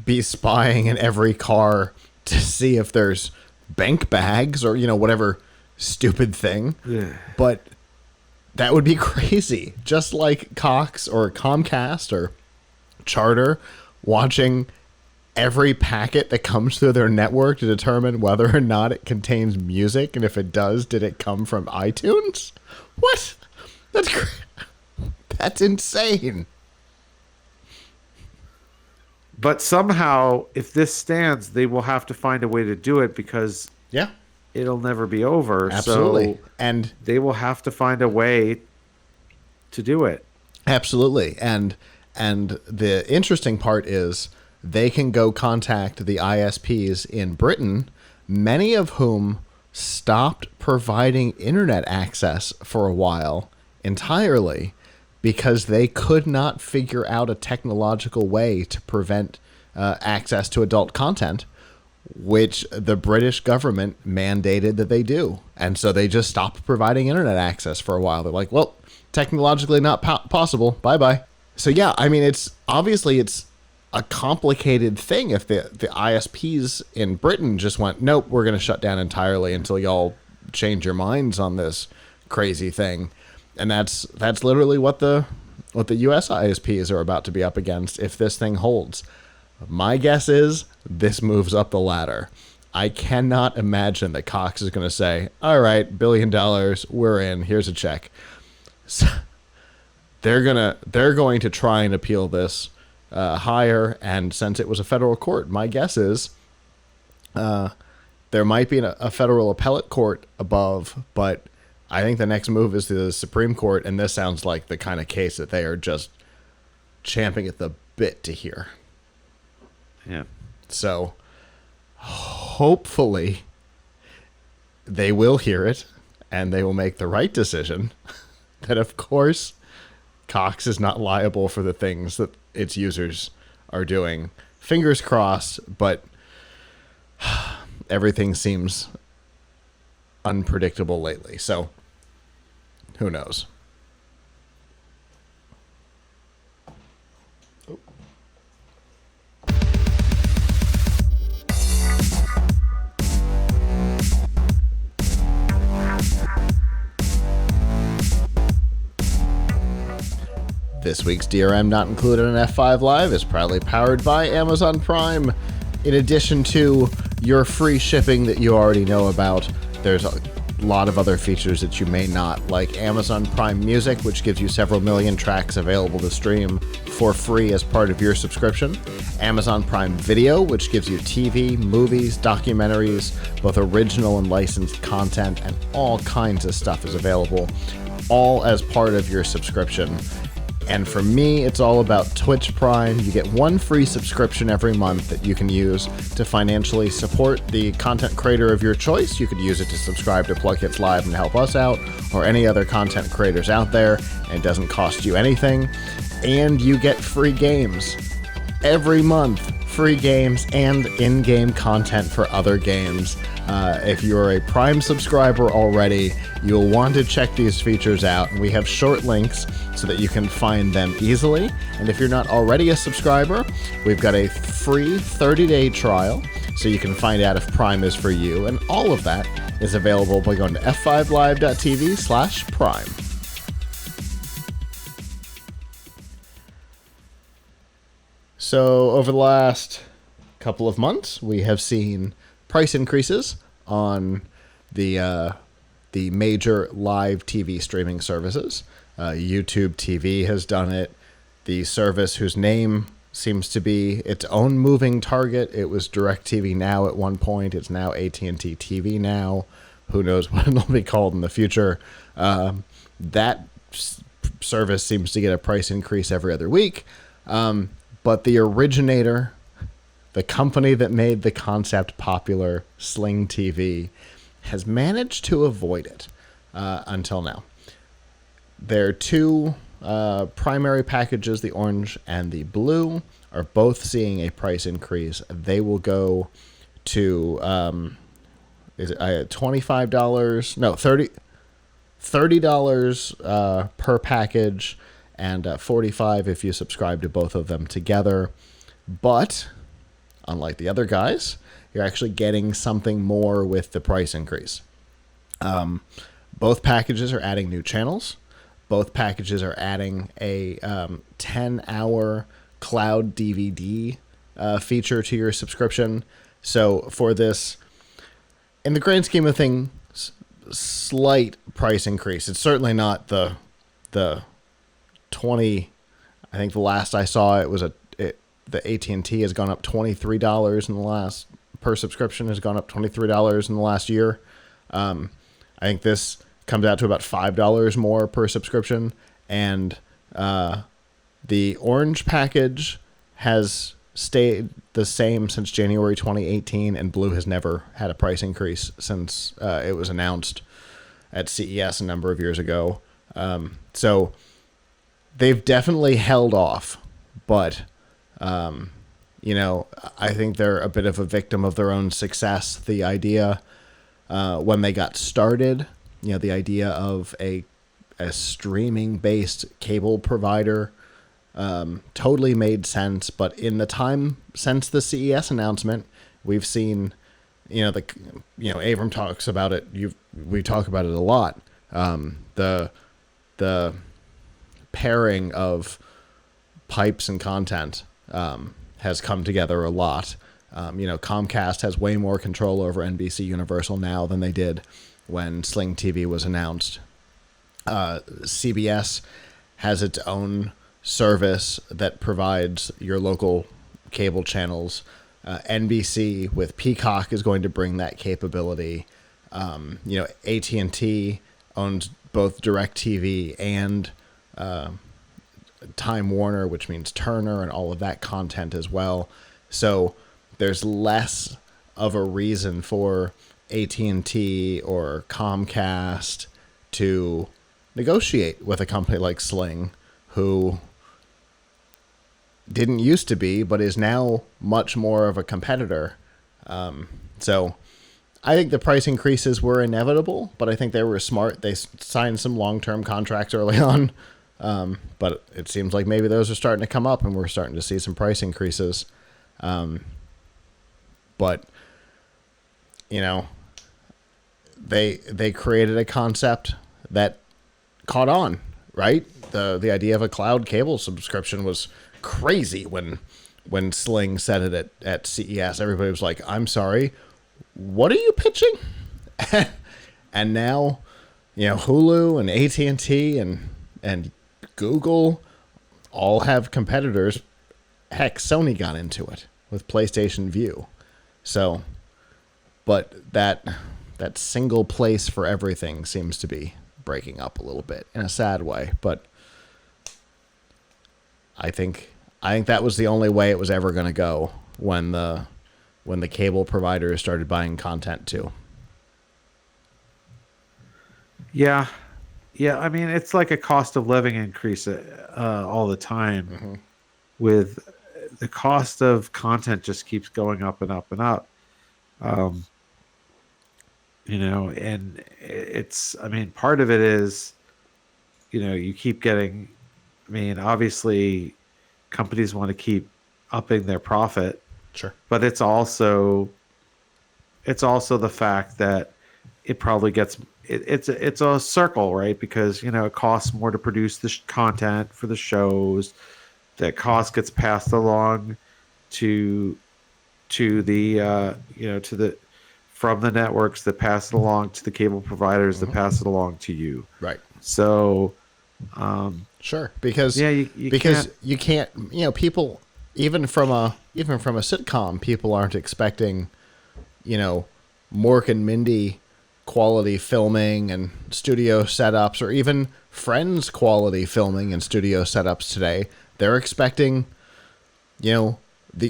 be spying in every car to see if there's bank bags or, whatever stupid thing. Yeah. But that would be crazy. Just like Cox or Comcast or Charter watching every packet that comes through their network to determine whether or not it contains music, and if it does, did it come from iTunes? What? That's insane. But somehow, if this stands, they will have to find a way to do it, because it'll never be over. Absolutely. So and they will have to find a way to do it. Absolutely. And the interesting part is they can go contact the ISPs in Britain, many of whom stopped providing internet access for a while entirely because they could not figure out a technological way to prevent access to adult content, which the British government mandated that they do. And so they just stopped providing internet access for a while. They're like, well, technologically not possible. Bye-bye. So yeah, I mean, it's a complicated thing if the ISPs in Britain just went, nope, we're going to shut down entirely until y'all change your minds on this crazy thing. And that's literally what the US ISPs are about to be up against if this thing holds. My guess is this moves up the ladder. I cannot imagine that Cox is going to say, all right, $1 billion, we're in, here's a check. So they're going to try and appeal this higher, and since it was a federal court, my guess is there might be a federal appellate court above, but I think the next move is the Supreme Court, and this sounds like the kind of case that they are just champing at the bit to hear. Yeah. So hopefully they will hear it, and they will make the right decision. That, of course, Cox is not liable for the things that its users are doing. Fingers crossed, but everything seems unpredictable lately. So who knows? This week's DRM Not Included in F5 Live is proudly powered by Amazon Prime. In addition to your free shipping that you already know about. There's a lot of other features that you may not, like Amazon Prime Music, which gives you several million tracks available to stream for free as part of your subscription. Amazon Prime Video, which gives you TV, movies, documentaries, both original and licensed content, and all kinds of stuff is available, all as part of your subscription. And for me, it's all about Twitch Prime. You get one free subscription every month that you can use to financially support the content creator of your choice. You could use it to subscribe to PLUGHITZ Live and help us out, or any other content creators out there, and it doesn't cost you anything. And you get free games every month. Free games and in-game content for other games. If you're a Prime subscriber already, you'll want to check these features out, and we have short links so that you can find them easily. And if you're not already a subscriber, we've got a free 30-day trial so you can find out if Prime is for you, and all of that is available by going to f5live.tv/prime. So over the last couple of months, we have seen price increases on the major live TV streaming services. YouTube TV has done it. The service whose name seems to be its own moving target. It was DirecTV Now at one point. It's now AT&T TV Now. Who knows what it'll be called in the future. That service seems to get a price increase every other week. But the originator, the company that made the concept popular, Sling TV, has managed to avoid it until now. Their two primary packages, the orange and the blue, are both seeing a price increase. They will go to $25? No, $30 per package, and $45 if you subscribe to both of them together. But unlike the other guys, you're actually getting something more with the price increase. Both packages are adding new channels. Both packages are adding a 10-hour cloud DVD feature to your subscription. So for this, in the grand scheme of things, slight price increase. It's certainly not the 20. I think the last I saw it was the AT&T has gone up $23 in the last per subscription has gone up $23 in the last year. I think this comes out to about $5 more per subscription, and the orange package has stayed the same since January 2018, and blue has never had a price increase since it was announced at CES a number of years ago. So they've definitely held off, but I think they're a bit of a victim of their own success. The idea when they got started, the idea of a streaming-based cable provider totally made sense. But in the time since the CES announcement, we've seen, Avram talks about it. We talk about it a lot. The pairing of pipes and content has come together a lot. Comcast has way more control over NBC Universal now than they did when Sling TV was announced. CBS has its own service that provides your local cable channels. NBC with Peacock is going to bring that capability. AT&T owns both DirecTV and Time Warner, which means Turner, and all of that content as well. So there's less of a reason for AT&T or Comcast to negotiate with a company like Sling, who didn't used to be, but is now much more of a competitor. So I think the price increases were inevitable, but I think they were smart. They signed some long-term contracts early on. But it seems like maybe those are starting to come up, and we're starting to see some price increases. But they created a concept that caught on, right? The idea of a cloud cable subscription was crazy when when Sling said it at CES, everybody was like, I'm sorry, what are you pitching? And now, Hulu and AT&T and Google all have competitors. Heck, Sony got into it with PlayStation Vue. So, but that single place for everything seems to be breaking up a little bit in a sad way. But I think that was the only way it was ever going to go when the cable providers started buying content too. Yeah. Yeah. I mean, it's like a cost of living increase all the time. With the cost of content just keeps going up and up and up. And part of it is, you keep getting, obviously companies want to keep upping their profit. Sure. But it's also the fact that it probably gets, it's a circle, right? Because, it costs more to produce the content for the shows. That cost gets passed along to the from the networks that pass it along to the cable providers that pass it along to you. Right. So, sure, because you can't, people even from a sitcom, people aren't expecting, Mork and Mindy quality filming and studio setups, or even Friends quality filming and studio setups today. They're expecting, The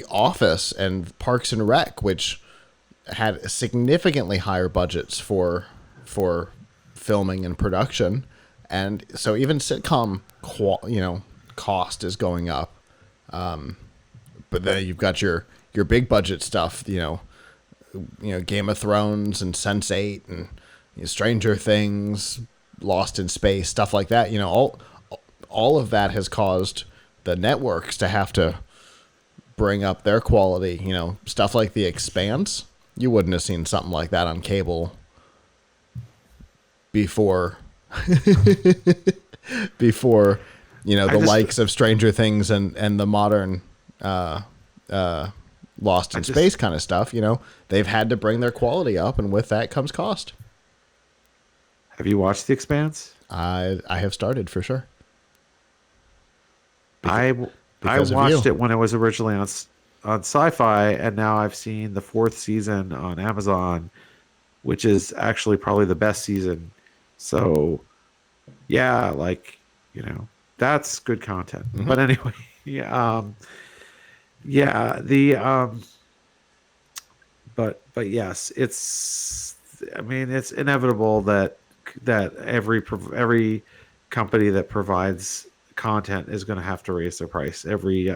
Office and Parks and Rec, which had significantly higher budgets for filming and production, and so even sitcom cost is going up. But then you've got your big budget stuff, Game of Thrones and Sense8 and Stranger Things, Lost in Space, stuff like that. All of that has caused the networks to have to bring up their quality. Stuff like The Expanse, you wouldn't have seen something like that on cable before the likes of Stranger Things and the modern Lost in Space kind of stuff. They've had to bring their quality up, and with that comes cost. Have you watched The Expanse? I have started, for sure. I watched it when it was originally on Sci-Fi, and now I've seen the 4th season on Amazon, which is actually probably the best season. So, yeah, that's good content. But anyway, but yes, it's inevitable that every company that provides content is going to have to raise their price. Every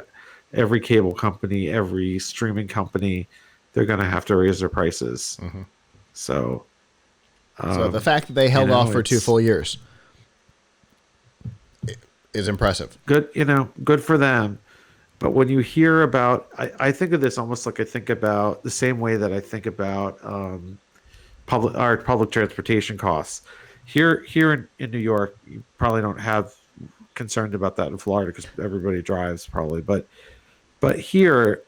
cable company, every streaming company, they're going to have to raise their prices. So the fact that they held off for 2 full years is impressive. Good for them. But when you hear about, I think of this almost like I think about the same way that I think about public transportation costs. Here in New York, you probably don't have concerned about that in Florida because everybody drives probably. But here,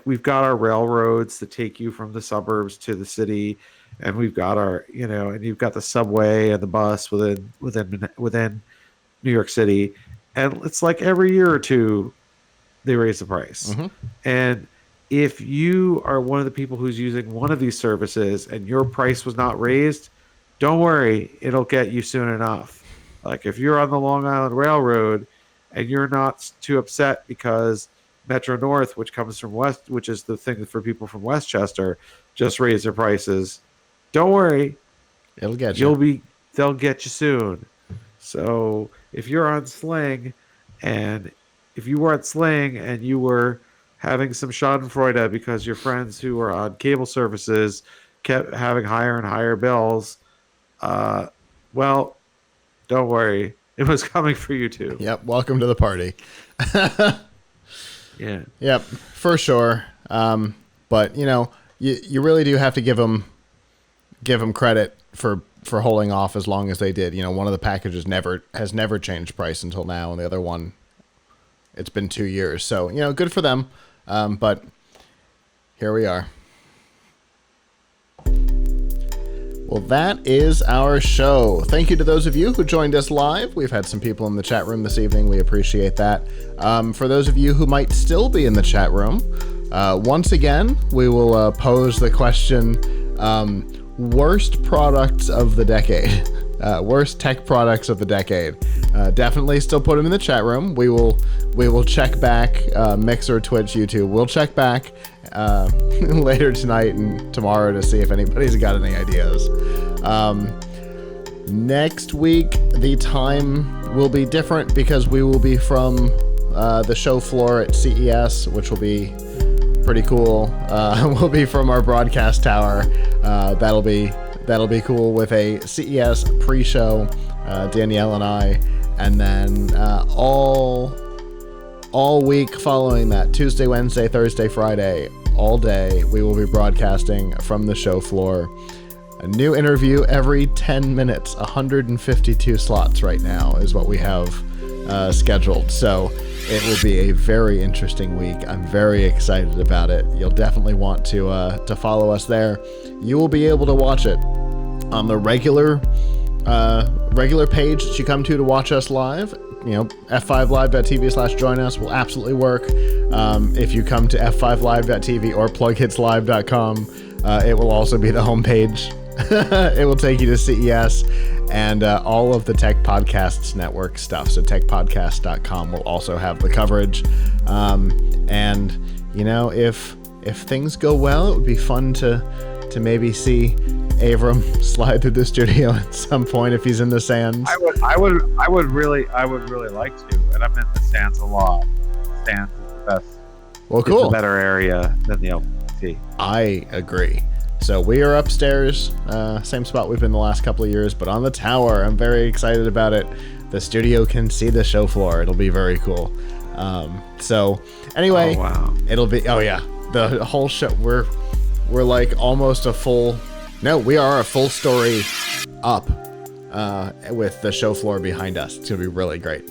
we've got our railroads that take you from the suburbs to the city, and we've got our, and you've got the subway and the bus within New York City, and it's like every year or two they raise the price. And if you are one of the people who's using one of these services and your price was not raised, don't worry, it'll get you soon enough. If you're on the Long Island Railroad and you're not too upset because Metro North, which comes from West, which is the thing for people from Westchester, just raised their prices, don't worry, it'll get you. They'll get you soon. So if you're on Sling, and if you were on Sling and you were having some schadenfreude because your friends who were on cable services kept having higher and higher bills, well, don't worry, it was coming for you too. Yep, welcome to the party. Yeah. Yep, for sure. But you really do have to give them credit for holding off as long as they did. One of the packages has never changed price until now, and the other one, it's been 2 years. So good for them. But here we are. Well, that is our show. Thank you to those of you who joined us live. We've had some people in the chat room this evening. We appreciate that. For those of you who might still be in the chat room, once again, we will pose the question, worst products of the decade. Worst tech products of the decade. Definitely still put them in the chat room. We will check back, Mixer, Twitch, YouTube. We'll check back later tonight and tomorrow to see if anybody's got any ideas. Next week, the time will be different because we will be from the show floor at CES, which will be pretty cool. We'll be from our broadcast tower. That'll be cool with a CES pre-show, Danielle and I, and then all week following that, Tuesday, Wednesday, Thursday, Friday, all day, we will be broadcasting from the show floor. A new interview every 10 minutes, 152 slots right now is what we have scheduled. So it will be a very interesting week. I'm very excited about it. You'll definitely want to follow us there. You will be able to watch it on the regular page that you come to watch us live. f5live.tv/join us will absolutely work. If you come to f5live.tv or PLUGHITZlive.com, it will also be the homepage. It will take you to CES and all of the Tech Podcasts Network stuff. So techpodcast.com will also have the coverage. And if things go well, it would be fun to maybe see Avram slide through the studio at some point if he's in the sands. I would really like to, and I'm in the sands a lot. Sands is the best. Well, cool. It's a better area than the LPT. I agree. So we are upstairs, same spot we've been the last couple of years, but on the tower. I'm very excited about it. The studio can see the show floor. It'll be very cool. So anyway, oh, wow. It'll be, oh yeah, the whole show. We're like almost a full, no, we are a full story up with the show floor behind us. It's gonna be really great.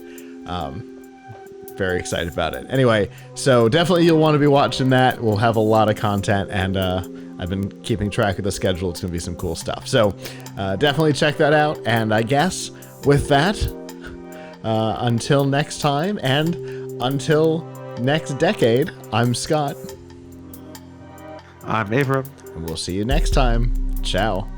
Very excited about it. Anyway, so definitely you'll want to be watching that. We'll have a lot of content, and I've been keeping track of the schedule. It's going to be some cool stuff. So definitely check that out. And I guess with that, until next time and until next decade, I'm Scott. I'm Avram. And we'll see you next time. Ciao.